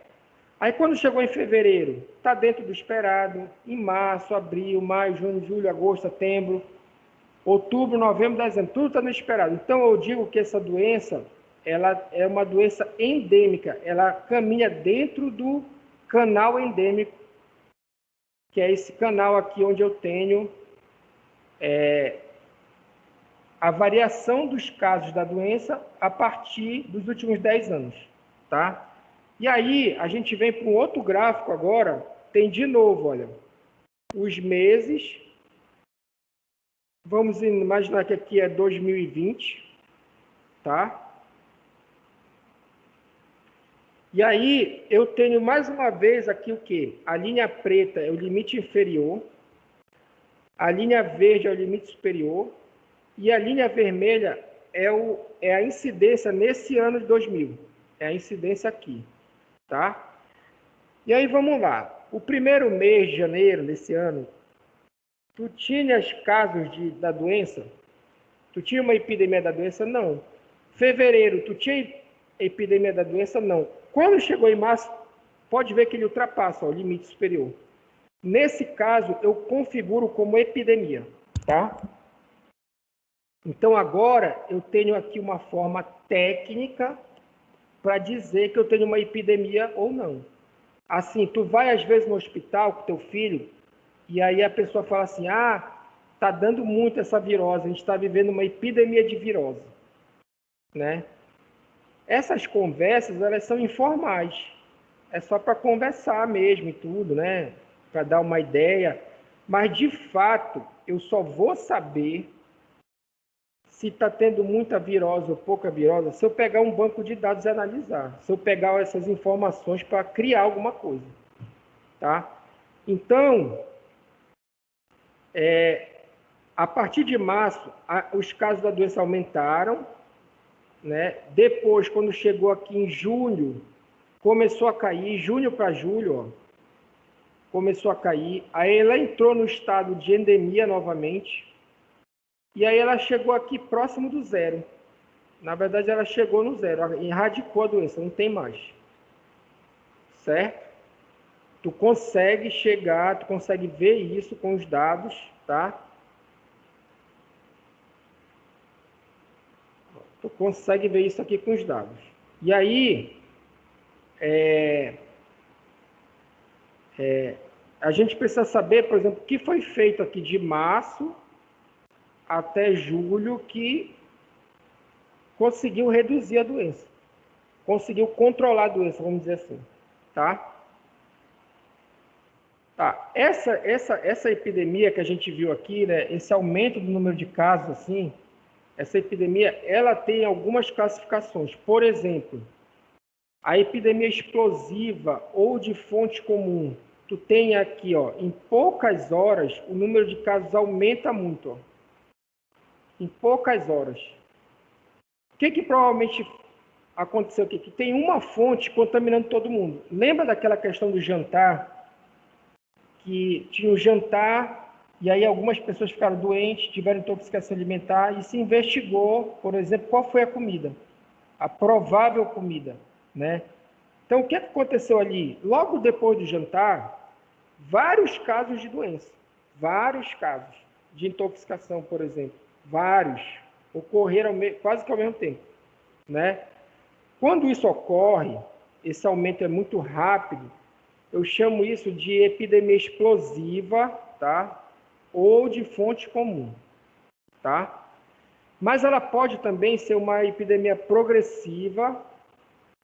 Aí, quando chegou em fevereiro, está dentro do esperado. Em março, abril, maio, junho, julho, agosto, setembro, outubro, novembro, dezembro, tudo está no esperado. Então, eu digo que essa doença, ela é uma doença endêmica. Ela caminha dentro do canal endêmico, que é esse canal aqui onde eu tenho a variação dos casos da doença a partir dos últimos 10 anos, tá? E aí, a gente vem para um outro gráfico agora, tem de novo, olha, os meses, vamos imaginar que aqui é 2020, tá? E aí, eu tenho mais uma vez aqui o quê? A linha preta é o limite inferior, a linha verde é o limite superior, e a linha vermelha é a incidência nesse ano de 2000. É a incidência aqui, tá? E aí, vamos lá. O primeiro mês de janeiro desse ano, tu tinhas casos da doença? Tu tinha uma epidemia da doença? Não. Fevereiro, tu tinha epidemia da doença? Não. Quando chegou em março, pode ver que ele ultrapassa o limite superior. Nesse caso, eu configuro como epidemia, tá? Então, agora, eu tenho aqui uma forma técnica para dizer que eu tenho uma epidemia ou não. Assim, tu vai às vezes no hospital com teu filho, e aí a pessoa fala assim, tá dando muito essa virose, a gente está vivendo uma epidemia de virose, né? Essas conversas, elas são informais. É só para conversar mesmo e tudo, né? Para dar uma ideia. Mas, de fato, eu só vou saber se está tendo muita virose ou pouca virose se eu pegar um banco de dados e analisar. Se eu pegar essas informações para criar alguma coisa. Tá? Então, a partir de março, os casos da doença aumentaram, né? Depois, quando chegou aqui em junho, começou a cair, junho para julho, ó, começou a cair. Aí ela entrou no estado de endemia novamente. E aí ela chegou aqui próximo do zero. Na verdade, ela chegou no zero, erradicou a doença, não tem mais. Certo? Tu consegue chegar, tu consegue ver isso com os dados, tá? Tu consegue ver isso aqui com os dados. E aí, a gente precisa saber, por exemplo, o que foi feito aqui de março até julho que conseguiu reduzir a doença. Conseguiu controlar a doença, vamos dizer assim. Tá? Tá. Essa epidemia que a gente viu aqui, né, esse aumento do número de casos, assim, essa epidemia, ela tem algumas classificações. Por exemplo, a epidemia explosiva ou de fonte comum. Tu tem aqui, ó, em poucas horas, o número de casos aumenta muito. Ó. Em poucas horas. O que provavelmente aconteceu aqui? Que tem uma fonte contaminando todo mundo. Lembra daquela questão do jantar? Que tinha o jantar, e aí algumas pessoas ficaram doentes, tiveram intoxicação alimentar, e se investigou, por exemplo, qual foi a comida. A provável comida, né? Então, o que aconteceu ali? Logo depois do jantar, vários casos de doença. Vários casos de intoxicação, por exemplo. Vários. Ocorreram quase que ao mesmo tempo, né? Quando isso ocorre, esse aumento é muito rápido, eu chamo isso de epidemia explosiva, tá? Ou de fonte comum, tá? Mas ela pode também ser uma epidemia progressiva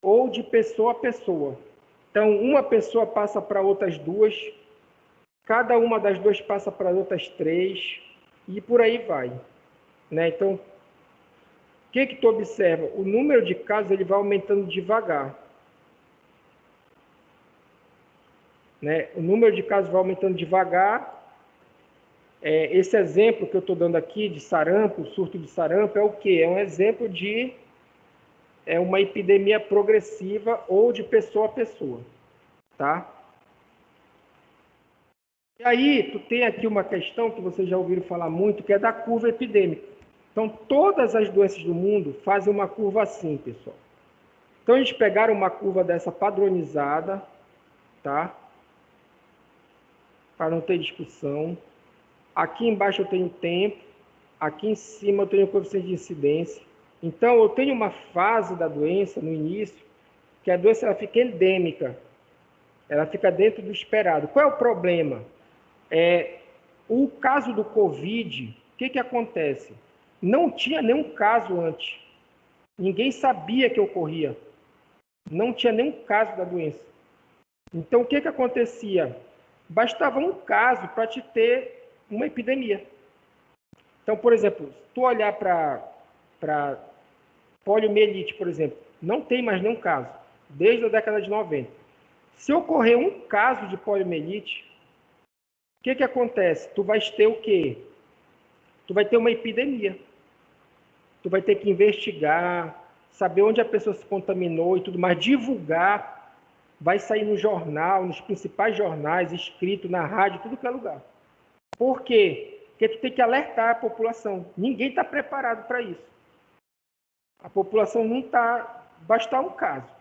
ou de pessoa a pessoa. Então, uma pessoa passa para outras duas, cada uma das duas passa para outras três, e por aí vai, né? Então, o que tu observa? O número de casos ele vai aumentando devagar. Né? O número de casos vai aumentando devagar. Esse exemplo que eu estou dando aqui de sarampo, surto de sarampo, é o quê? É um exemplo de uma epidemia progressiva ou de pessoa a pessoa. Tá? E aí, tu tem aqui uma questão que vocês já ouviram falar muito, que é da curva epidêmica. Então, todas as doenças do mundo fazem uma curva assim, pessoal. Então, eles pegaram uma curva dessa padronizada, tá? Para não ter discussão. Aqui embaixo eu tenho tempo, aqui em cima eu tenho o coeficiente de incidência. Então, eu tenho uma fase da doença no início, que a doença ela fica endêmica, ela fica dentro do esperado. Qual é o problema? O caso do Covid, o que acontece? Não tinha nenhum caso antes. Ninguém sabia que ocorria. Não tinha nenhum caso da doença. Então, o que acontecia? Bastava um caso para te ter uma epidemia. Então, por exemplo, se tu olhar para poliomielite, por exemplo, não tem mais nenhum caso, desde a década de 90. Se ocorrer um caso de poliomielite, o que acontece? Tu vais ter o quê? Tu vai ter uma epidemia. Tu vai ter que investigar, saber onde a pessoa se contaminou e tudo mais, divulgar, vai sair no jornal, nos principais jornais, escrito na rádio, tudo que é lugar. Por quê? Porque tu tem que alertar a população. Ninguém está preparado para isso. A população não está... Bastar um caso.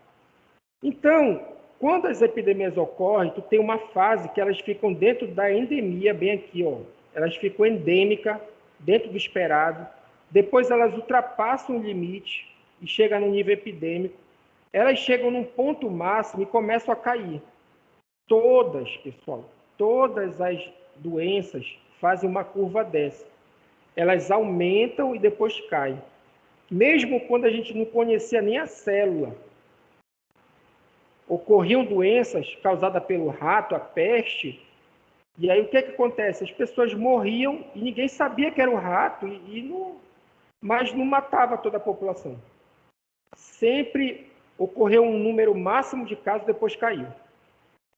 Então, quando as epidemias ocorrem, tu tem uma fase que elas ficam dentro da endemia, bem aqui, ó. Elas ficam endêmicas, dentro do esperado. depois elas ultrapassam o limite e chegam no nível epidêmico, elas chegam num ponto máximo e começam a cair. Todas, pessoal, todas as doenças fazem uma curva dessa. Elas aumentam e depois caem. Mesmo quando a gente não conhecia nem a célula, ocorriam doenças causadas pelo rato, a peste, e aí o que acontece? As pessoas morriam e ninguém sabia que era o rato, mas não matava toda a população. Sempre ocorreu um número máximo de casos, depois caiu.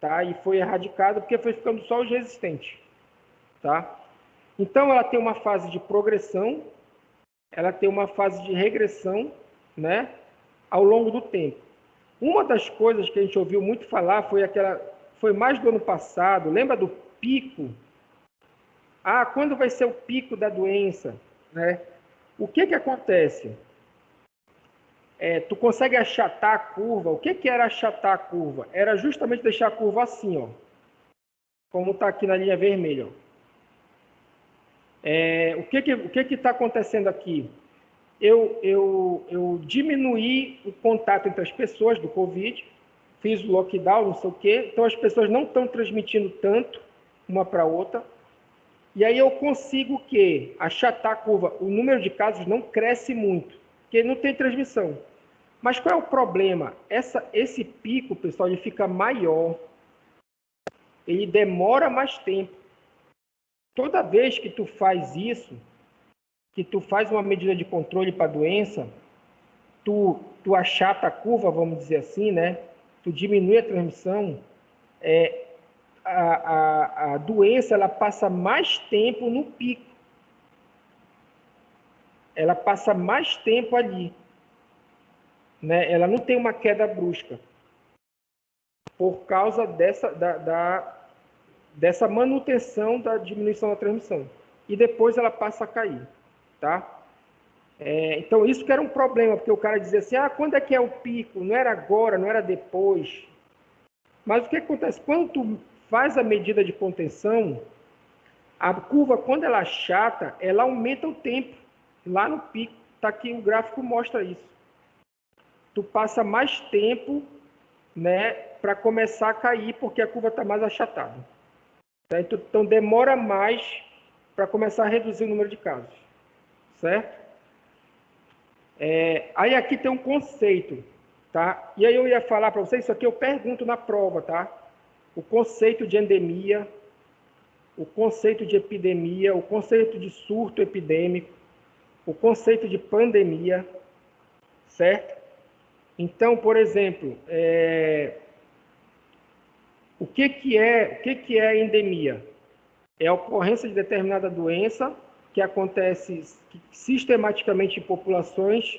Tá? E foi erradicado porque foi ficando só os resistentes. Tá? Então, ela tem uma fase de progressão, ela tem uma fase de regressão, né, ao longo do tempo. Uma das coisas que a gente ouviu muito falar foi mais do ano passado, lembra do pico? Ah, quando vai ser o pico da doença? Né? O que acontece? Tu consegue achatar a curva. O que era achatar a curva? Era justamente deixar a curva assim, ó, como está aqui na linha vermelha. Ó. O que está acontecendo aqui? Eu diminuí o contato entre as pessoas do Covid, fiz o lockdown, não sei o quê, então as pessoas não estão transmitindo tanto uma para a outra, e aí eu consigo achatar a curva. O número de casos não cresce muito, porque não tem transmissão. Mas qual é o problema? Esse pico, pessoal, ele fica maior, ele demora mais tempo. Toda vez que tu faz isso, que tu faz uma medida de controle para a doença, tu achata a curva, vamos dizer assim, né? Tu diminui a transmissão, a doença ela passa mais tempo no pico. Ela passa mais tempo ali. Né? Ela não tem uma queda brusca. Por causa dessa manutenção da diminuição da transmissão. E depois ela passa a cair. Tá? Então, isso que era um problema, porque o cara dizia assim, quando é que é o pico? Não era agora, não era depois. Mas o que acontece? Quando tu faz a medida de contenção, a curva, quando ela achata, ela aumenta o tempo. Lá no pico, tá aqui, o gráfico mostra isso. Tu passa mais tempo, né, para começar a cair, porque a curva está mais achatada. Tá? Então, demora mais para começar a reduzir o número de casos. Certo? Aí aqui tem um conceito, tá? E aí eu ia falar para vocês, isso aqui eu pergunto na prova, tá? O conceito de endemia, o conceito de epidemia, o conceito de surto epidêmico, o conceito de pandemia, certo? Então, por exemplo, o que é endemia? É a ocorrência de determinada doença que acontece sistematicamente em populações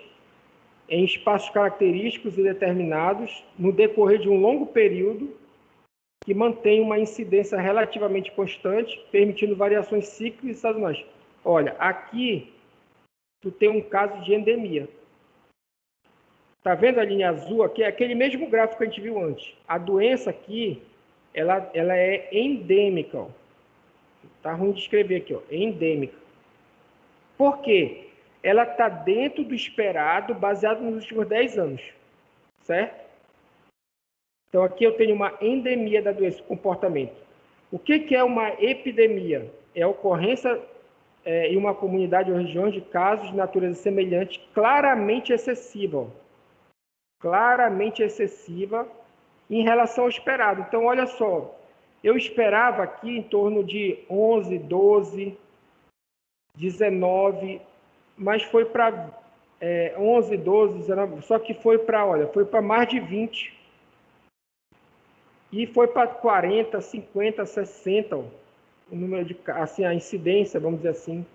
em espaços característicos e determinados no decorrer de um longo período que mantém uma incidência relativamente constante, permitindo variações cíclicas e sazonais. Olha, aqui tu tem um caso de endemia. Tá vendo a linha azul aqui? É aquele mesmo gráfico que a gente viu antes. A doença aqui, ela é endêmica. Ó. Tá ruim de escrever aqui, ó. Endêmica. Por quê? Ela está dentro do esperado, baseado nos últimos 10 anos. Certo? Então, aqui eu tenho uma endemia da doença, comportamento. O que é uma epidemia? É a ocorrência em uma comunidade ou região de casos de natureza semelhante, claramente excessiva. Ó. Claramente excessiva em relação ao esperado. Então, olha só. Eu esperava aqui em torno de 11, 12, 19, mas foi para 11, 12, 19, só que foi para mais de 20. E foi para 40, 50, 60, ó, o número de, assim, a incidência, vamos dizer assim,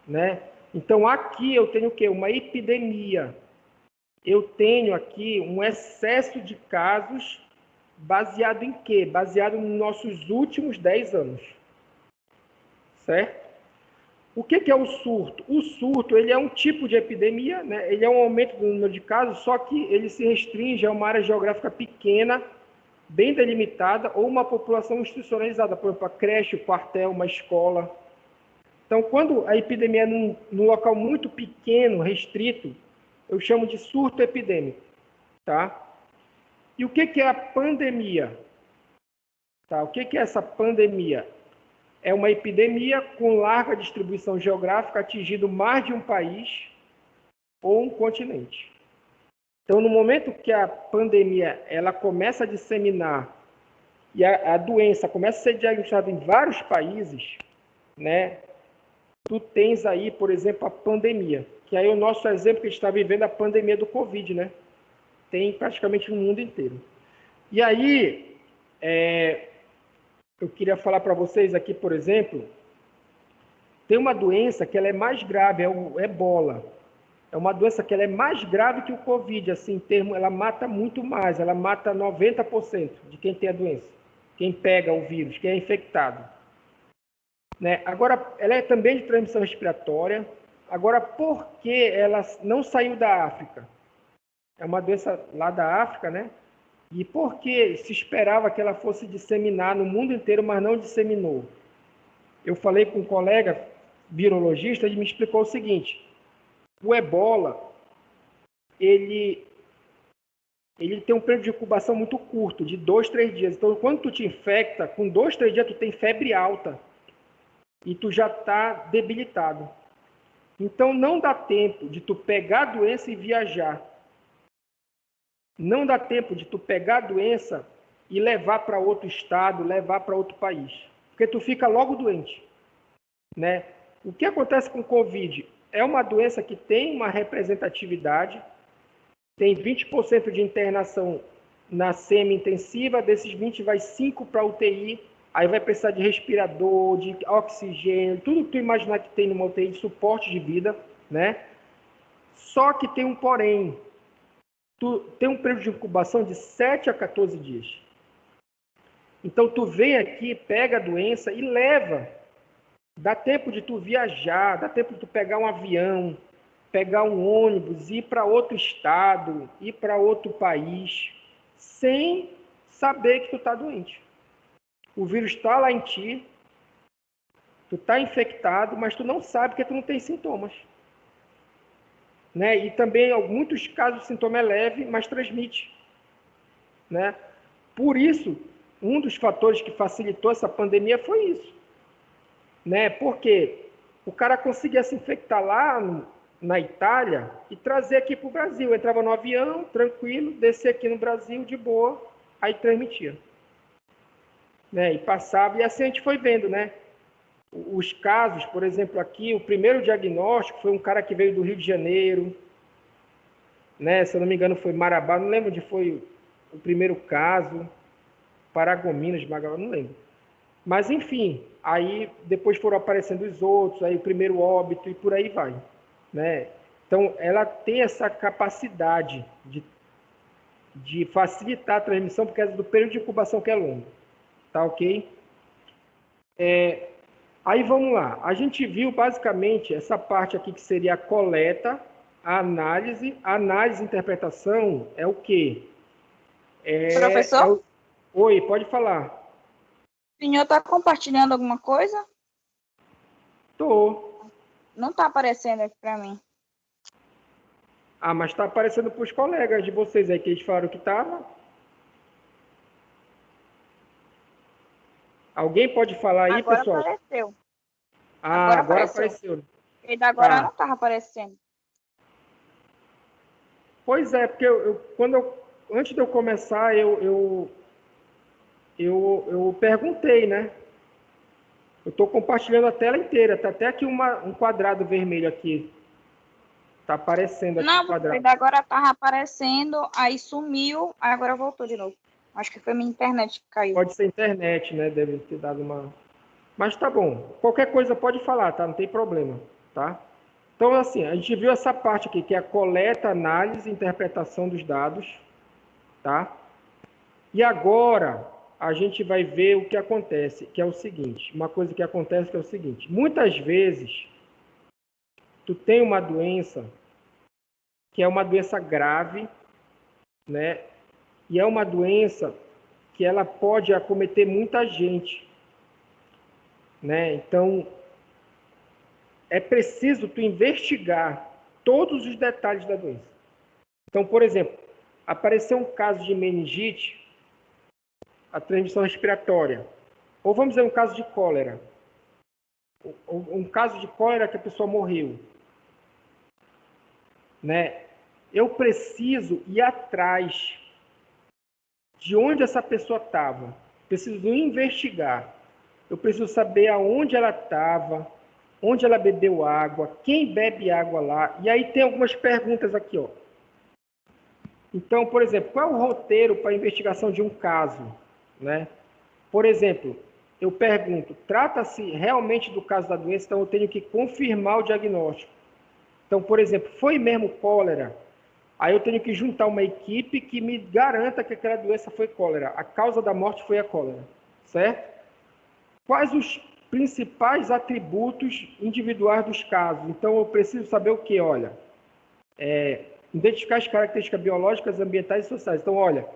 né? Então, aqui eu tenho o quê? Uma epidemia. Eu tenho aqui um excesso de casos baseado em quê? Baseado nos nossos últimos 10 anos. Certo? O que é o surto? O surto ele é um tipo de epidemia, né? Ele é um aumento do número de casos, só que ele se restringe a uma área geográfica pequena, bem delimitada, ou uma população institucionalizada, por exemplo, a creche, o quartel, uma escola. Então, quando a epidemia é num local muito pequeno, restrito, eu chamo de surto epidêmico, tá? E o que é a pandemia? Tá? O que é essa pandemia? É uma epidemia com larga distribuição geográfica, atingindo mais de um país ou um continente. Então, no momento que a pandemia ela começa a disseminar e a doença começa a ser diagnosticada em vários países, né? Tu tens aí, por exemplo, a pandemia, que aí é o nosso exemplo que a gente está vivendo a pandemia do Covid, né? Tem praticamente no mundo inteiro. E aí, eu queria falar para vocês aqui, por exemplo, tem uma doença que ela é mais grave, é o Ebola. É uma doença que ela é mais grave que o Covid, assim, em termo, ela mata muito mais, ela mata 90% de quem tem a doença, quem pega o vírus, quem é infectado. Né? Agora, ela é também de transmissão respiratória. Agora, por que ela não saiu da África? É uma doença lá da África, né? E por que se esperava que ela fosse disseminar no mundo inteiro, mas não disseminou? Eu falei com um colega virologista, ele me explicou o seguinte: o Ebola, ele tem um período de incubação muito curto, de 2, 3 dias. Então, quando tu te infecta, com 2, 3 dias tu tem febre alta e tu já está debilitado. Então, não dá tempo de tu pegar a doença e viajar. Não dá tempo de tu pegar a doença e levar para outro estado, levar para outro país. Porque tu fica logo doente. Né? O que acontece com o Covid? É uma doença que tem uma representatividade, tem 20% de internação na semi-intensiva, desses 20 vai 5 para UTI, aí vai precisar de respirador, de oxigênio, tudo que tu imaginar que tem numa UTI de suporte de vida, né? Só que tem um porém, tu tem um período de incubação de 7 a 14 dias. Então tu vem aqui, pega a doença e leva. Dá tempo de tu viajar, dá tempo de tu pegar um avião, pegar um ônibus, ir para outro estado, ir para outro país, sem saber que tu está doente. O vírus está lá em ti, tu está infectado, mas tu não sabe que tu não tem sintomas. Né? E também, em muitos casos, o sintoma é leve, mas transmite. Né? Por isso, um dos fatores que facilitou essa pandemia foi isso. Né? Porque o cara conseguia se infectar lá na Itália e trazer aqui para o Brasil. Entrava no avião, tranquilo, descia aqui no Brasil de boa, aí transmitia. Né? E passava, e assim a gente foi vendo, né? Os casos, por exemplo, aqui, o primeiro diagnóstico foi um cara que veio do Rio de Janeiro, né? Se eu não me engano foi Marabá, não lembro onde foi o primeiro caso, Paragominas, Magawa, não lembro. Mas, enfim, aí depois foram aparecendo os outros, aí o primeiro óbito e por aí vai. Né? Então, ela tem essa capacidade de facilitar a transmissão por causa do período de incubação que é longo. Tá ok? Aí vamos lá. A gente viu basicamente essa parte aqui que seria a coleta, a análise. A análise e interpretação é o quê? Professor? Oi, pode falar. O senhor está compartilhando alguma coisa? Tô. Não está aparecendo aqui para mim. Ah, mas está aparecendo para os colegas de vocês aí que eles falaram que estava. Alguém pode falar aí, Agora pessoal? apareceu. Ah, agora apareceu. E da agora Tá. não estava aparecendo. Pois é, porque antes de eu começar, eu perguntei, né? Eu estou compartilhando a tela inteira. Tá até aqui um quadrado vermelho aqui. Tá aparecendo aqui o quadrado. Não, agora estava aparecendo, aí sumiu, aí agora voltou de novo. Acho que foi minha internet que caiu. Pode ser internet, né? Deve ter dado uma... Mas tá bom. Qualquer coisa pode falar, tá? Não tem problema, tá? Então, assim, a gente viu essa parte aqui, que é a coleta, análise e interpretação dos dados, tá? E agora, a gente vai ver o que acontece, que é o seguinte. Uma coisa que acontece que é o seguinte. Muitas vezes, tu tem uma doença que é uma doença grave, né? E é uma doença que ela pode acometer muita gente, né? Então, é preciso tu investigar todos os detalhes da doença. Então, por exemplo, apareceu um caso de meningite, a transmissão respiratória, ou vamos dizer um caso de cólera, um caso de cólera que a pessoa morreu, né? Eu preciso ir atrás de onde essa pessoa estava. Preciso investigar. Eu preciso saber aonde ela estava, onde ela bebeu água, quem bebe água lá. E aí tem algumas perguntas aqui, ó. Então, por exemplo, qual é o roteiro para a investigação de um caso, né? Por exemplo, eu pergunto, trata-se realmente do caso da doença, então eu tenho que confirmar o diagnóstico. Então, por exemplo, foi mesmo cólera? Aí eu tenho que juntar uma equipe que me garanta que aquela doença foi cólera. A causa da morte foi a cólera, certo? Quais os principais atributos individuais dos casos? Então, eu preciso saber o quê? Olha, identificar as características biológicas, ambientais e sociais. Então, olha,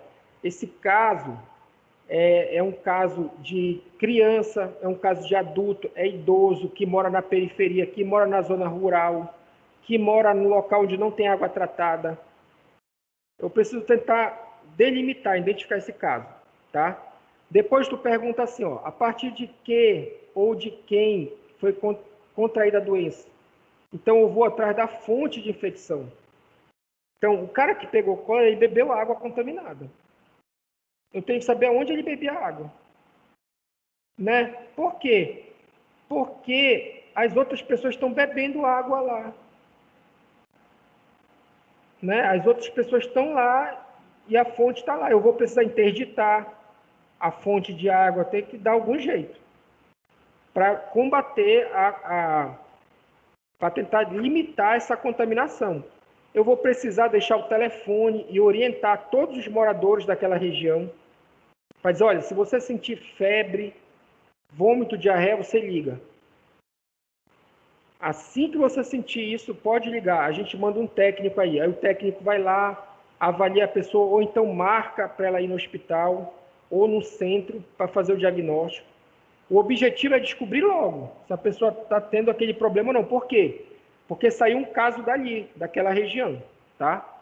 esse caso é um caso de criança, é um caso de adulto, é idoso, que mora na periferia, que mora na zona rural, que mora no local onde não tem água tratada. Eu preciso tentar delimitar, identificar esse caso, tá? Depois tu pergunta assim, ó, a partir de que ou de quem foi contraída a doença? Então eu vou atrás da fonte de infecção. Então o cara que pegou cólera, ele bebeu água contaminada. Eu tenho que saber aonde ele bebia água, né? Por quê? Porque as outras pessoas estão bebendo água lá, né? As outras pessoas estão lá e a fonte está lá. Eu vou precisar interditar a fonte de água, tem que dar algum jeito para combater para tentar limitar essa contaminação. Eu vou precisar deixar o telefone e orientar todos os moradores daquela região para dizer, olha, se você sentir febre, vômito, diarreia, você liga. Assim que você sentir isso, pode ligar. A gente manda um técnico aí. Aí o técnico vai lá, avalia a pessoa, ou então marca para ela ir no hospital ou no centro para fazer o diagnóstico. O objetivo é descobrir logo se a pessoa está tendo aquele problema ou não. Por quê? Porque saiu um caso dali, daquela região, tá?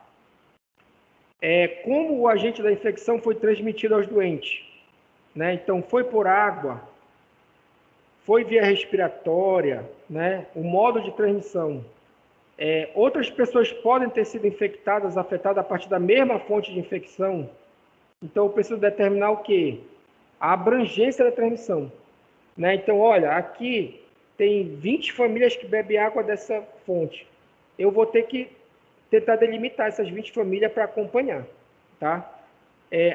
Como o agente da infecção foi transmitido aos doentes, né? Então, foi por água, foi via respiratória, né? O modo de transmissão. Outras pessoas podem ter sido infectadas, afetadas a partir da mesma fonte de infecção. Então, eu preciso determinar o quê? A abrangência da transmissão, né? Então, olha, aqui tem 20 famílias que bebem água dessa fonte. Eu vou ter que tentar delimitar essas 20 famílias para acompanhar, tá?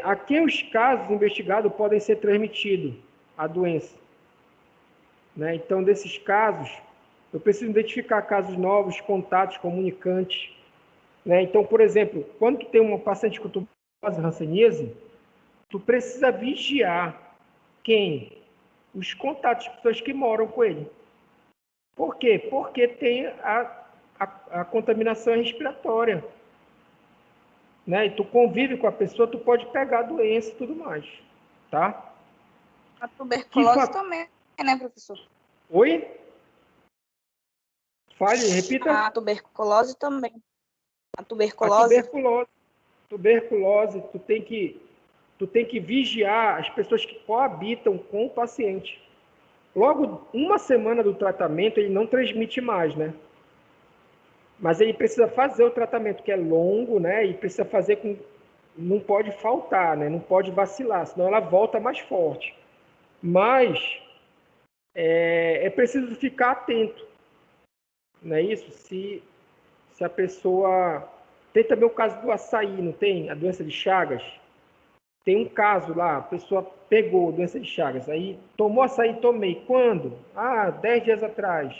A quem os casos investigados podem ser transmitidos a doença, né? Então, desses casos, eu preciso identificar casos novos, contatos, comunicantes, né? Então, por exemplo, quando tu tem uma paciente com tuberculose hanseníase, tu precisa vigiar quem? Os contatos, as pessoas que moram com ele. Por quê? Porque tem a contaminação respiratória, né? E tu convive com a pessoa, tu pode pegar a doença e tudo mais, tá? A tuberculose também, né, professor? Oi? Fale, repita. A tuberculose também. A tuberculose. A tuberculose, tu tem que vigiar as pessoas que coabitam com o paciente. Logo, uma semana do tratamento, ele não transmite mais, né? Mas ele precisa fazer o tratamento, que é longo, né? E precisa fazer com... Não pode faltar, né? Não pode vacilar, senão ela volta mais forte. Mas é preciso ficar atento, não é isso? Se a pessoa... Tem também o caso do açaí, não tem? A doença de Chagas. Tem um caso lá, a pessoa pegou a doença de Chagas, aí tomou açaí, tomei. Quando? 10 dias atrás.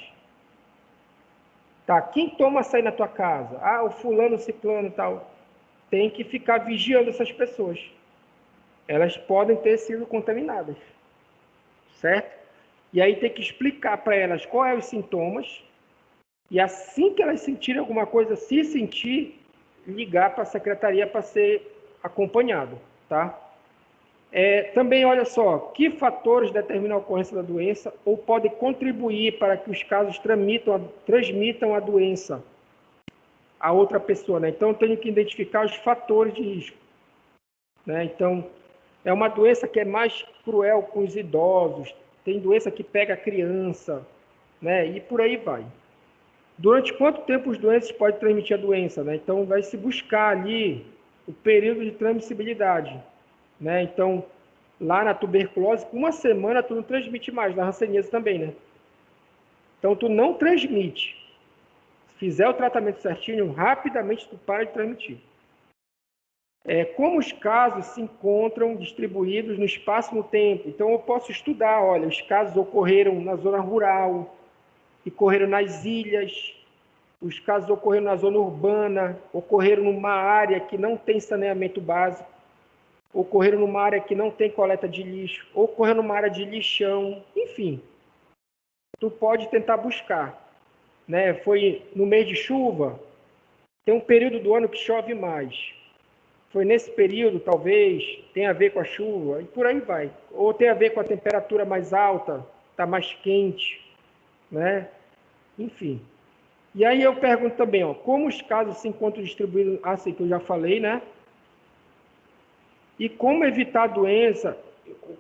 Tá, quem toma açaí na tua casa? O fulano, ciclano e tal. Tem que ficar vigiando essas pessoas. Elas podem ter sido contaminadas. Certo? E aí tem que explicar para elas quais são os sintomas. E assim que elas sentirem alguma coisa, se sentir, ligar para a secretaria para ser acompanhado, tá? Também, olha só, que fatores determinam a ocorrência da doença ou podem contribuir para que os casos transmitam a doença a outra pessoa, né? Então, eu tenho que identificar os fatores de risco, né? Então, é uma doença que é mais cruel com os idosos, tem doença que pega a criança, né? E por aí vai. Durante quanto tempo os doentes podem transmitir a doença, né? Então, vai se buscar ali o período de transmissibilidade, né? Então, lá na tuberculose, com uma semana tu não transmite mais, na hanseníase também, né? Então, tu não transmite. Se fizer o tratamento certinho, rapidamente tu para de transmitir. Como os casos se encontram distribuídos no espaço e no tempo. Então, eu posso estudar, olha, os casos ocorreram na zona rural, ocorreram nas ilhas, os casos ocorreram na zona urbana, ocorreram numa área que não tem saneamento básico, ocorreram numa área que não tem coleta de lixo, ocorreram numa área de lixão, enfim. Tu pode tentar buscar, né? Foi no mês de chuva, tem um período do ano que chove mais. Foi nesse período, talvez, tem a ver com a chuva, e por aí vai. Ou tem a ver com a temperatura mais alta, está mais quente, né? Enfim. E aí eu pergunto também, ó, como os casos se encontram distribuídos, assim que eu já falei, né? E como evitar a doença,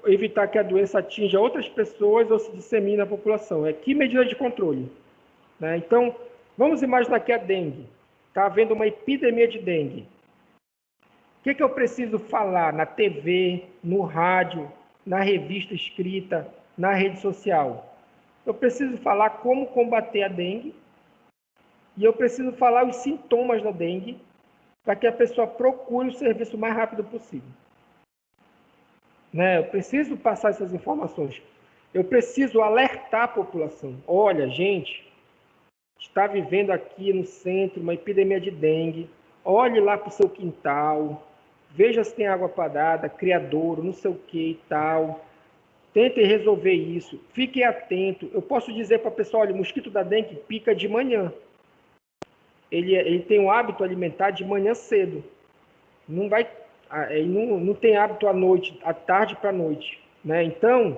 evitar que a doença atinja outras pessoas ou se dissemine na população. Que medida de controle, né? Então, vamos imaginar que a dengue. Está havendo uma epidemia de dengue. O que eu preciso falar na TV, no rádio, na revista escrita, na rede social? Eu preciso falar como combater a dengue e eu preciso falar os sintomas da dengue para que a pessoa procure o serviço o mais rápido possível. Né? Eu preciso passar essas informações. Eu preciso alertar a população. Olha, gente, está vivendo aqui no centro uma epidemia de dengue. Olhe lá para o seu quintal. Veja se tem água parada, criadouro, não sei o que e tal. Tentem resolver isso. Fiquem atentos. Eu posso dizer para a pessoa, olha, o mosquito da dengue pica de manhã. Ele tem um hábito alimentar de manhã cedo. Ele não tem hábito à noite, à tarde para a noite, né? Então,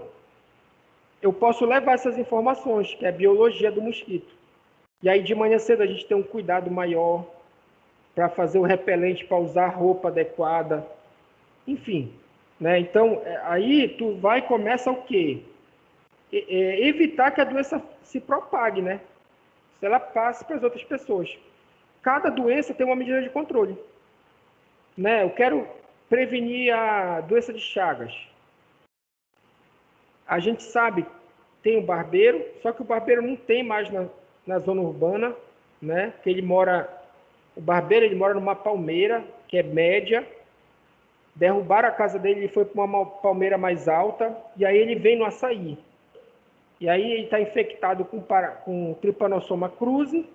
eu posso levar essas informações, que é a biologia do mosquito. E aí, de manhã cedo, a gente tem um cuidado maior para fazer o repelente, para usar a roupa adequada, enfim, né? Então, aí tu vai e começa o quê? Evitar que a doença se propague, né? Se ela passe para as outras pessoas. Cada doença tem uma medida de controle, né? Eu quero prevenir a doença de Chagas. A gente sabe, tem o barbeiro, só que o barbeiro não tem mais na zona urbana, né? Que o barbeiro ele mora numa palmeira, que é média. Derrubaram a casa dele, ele foi para uma palmeira mais alta, e aí ele vem no açaí. E aí ele está infectado com Trypanosoma cruzi,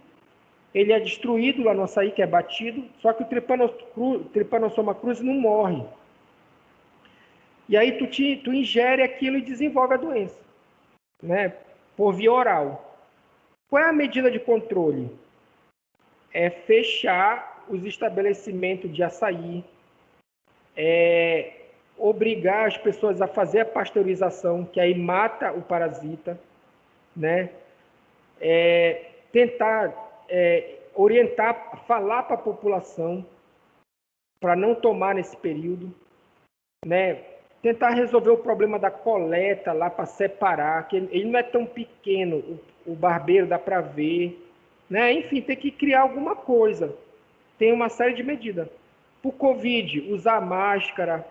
ele é destruído lá no açaí, que é batido, só que o Trypanosoma cruzi não morre. E aí tu ingere aquilo e desenvolve a doença, né? Por via oral. Qual é a medida de controle? É fechar os estabelecimentos de açaí, obrigar as pessoas a fazer a pasteurização, que aí mata o parasita, né? Tentar orientar, falar para a população para não tomar nesse período, né? Tentar resolver o problema da coleta lá para separar, que ele não é tão pequeno, o barbeiro dá para ver, né? Enfim, tem que criar alguma coisa. Tem uma série de medidas. Para o Covid, usar máscara,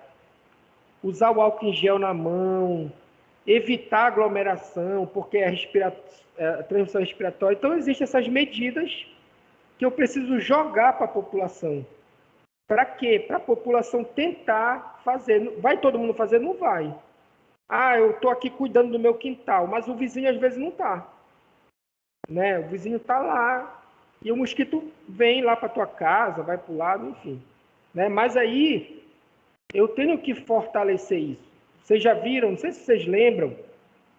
usar o álcool em gel na mão, evitar aglomeração, porque é a transmissão respiratória. Então, existem essas medidas que eu preciso jogar para a população. Para quê? Para a população tentar fazer. Vai todo mundo fazer? Não vai. Eu estou aqui cuidando do meu quintal, mas o vizinho às vezes não está. Né? O vizinho está lá e o mosquito vem lá para a tua casa, vai para o lado, enfim. Né? Mas aí eu tenho que fortalecer isso. Vocês já viram, não sei se vocês lembram,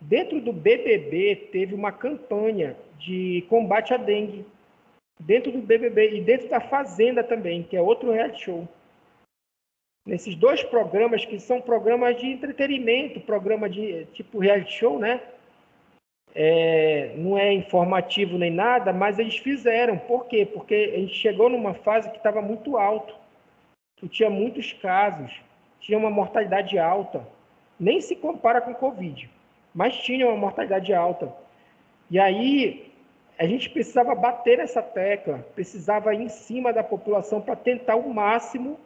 dentro do BBB teve uma campanha de combate à dengue. Dentro do BBB e dentro da Fazenda também, que é outro reality show. nesses dois programas que são programas de entretenimento, programa de tipo reality show, né? Não é informativo nem nada, mas eles fizeram. Por quê? Porque a gente chegou numa fase que estava muito alto. Tu tinha muitos casos, tinha uma mortalidade alta. Nem se compara com Covid, mas tinha uma mortalidade alta. E aí a gente precisava bater nessa tecla, precisava ir em cima da população para tentar ao máximo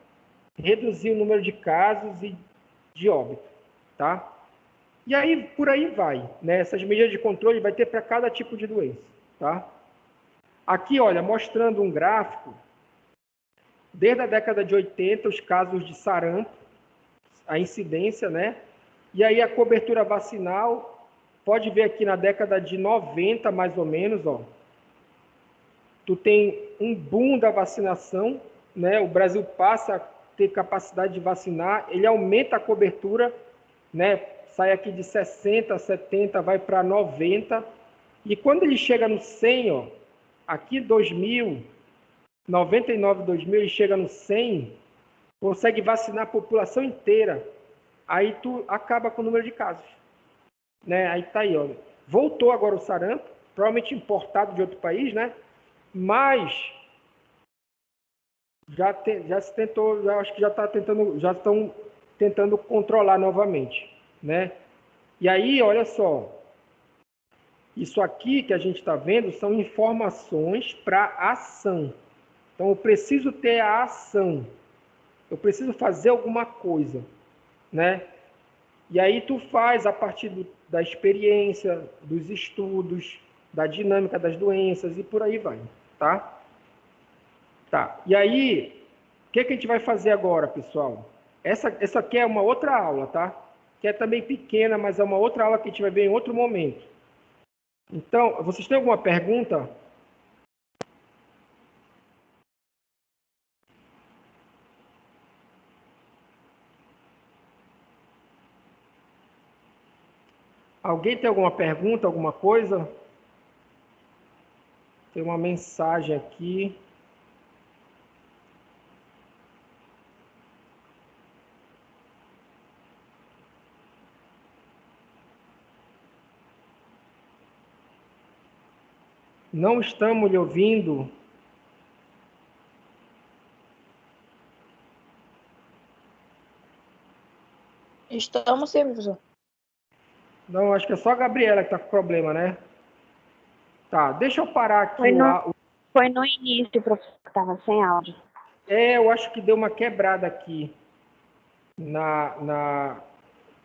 reduzir o número de casos e de óbito, tá? E aí, por aí vai, né? Essas medidas de controle vai ter para cada tipo de doença, tá? Aqui, olha, mostrando um gráfico, desde a década de 80, os casos de sarampo, a incidência, né? E aí a cobertura vacinal, pode ver aqui na década de 90, mais ou menos, ó. Tu tem um boom da vacinação, né? O Brasil passa a ter capacidade de vacinar, ele aumenta a cobertura, né? Sai aqui de 60, 70, vai para 90. E quando ele chega no 100, ó, aqui 2000, 99, 2000, ele chega no 100, consegue vacinar a população inteira. Aí tu acaba com o número de casos, né? Aí tá aí, ó. Voltou agora o sarampo, provavelmente importado de outro país, né? Mas já se tentou, já acho que já estão tentando controlar novamente, né? E aí, olha só, isso aqui que a gente está vendo são informações para ação. Então, eu preciso ter a ação, eu preciso fazer alguma coisa, né? E aí tu faz a partir da experiência, dos estudos, da dinâmica das doenças e por aí vai, tá? Tá. E aí, o que a gente vai fazer agora, pessoal? Essa aqui é uma outra aula, tá? Que é também pequena, mas é uma outra aula que a gente vai ver em outro momento. Então, vocês têm alguma pergunta? Alguém tem alguma pergunta, alguma coisa? Tem uma mensagem aqui. Não estamos lhe ouvindo. Estamos sim, professor. Não, acho que é só a Gabriela que está com problema, né? Tá, deixa eu parar aqui Foi no início, professor, que estava sem áudio. eu acho que deu uma quebrada aqui.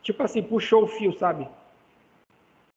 Tipo assim, puxou o fio, sabe?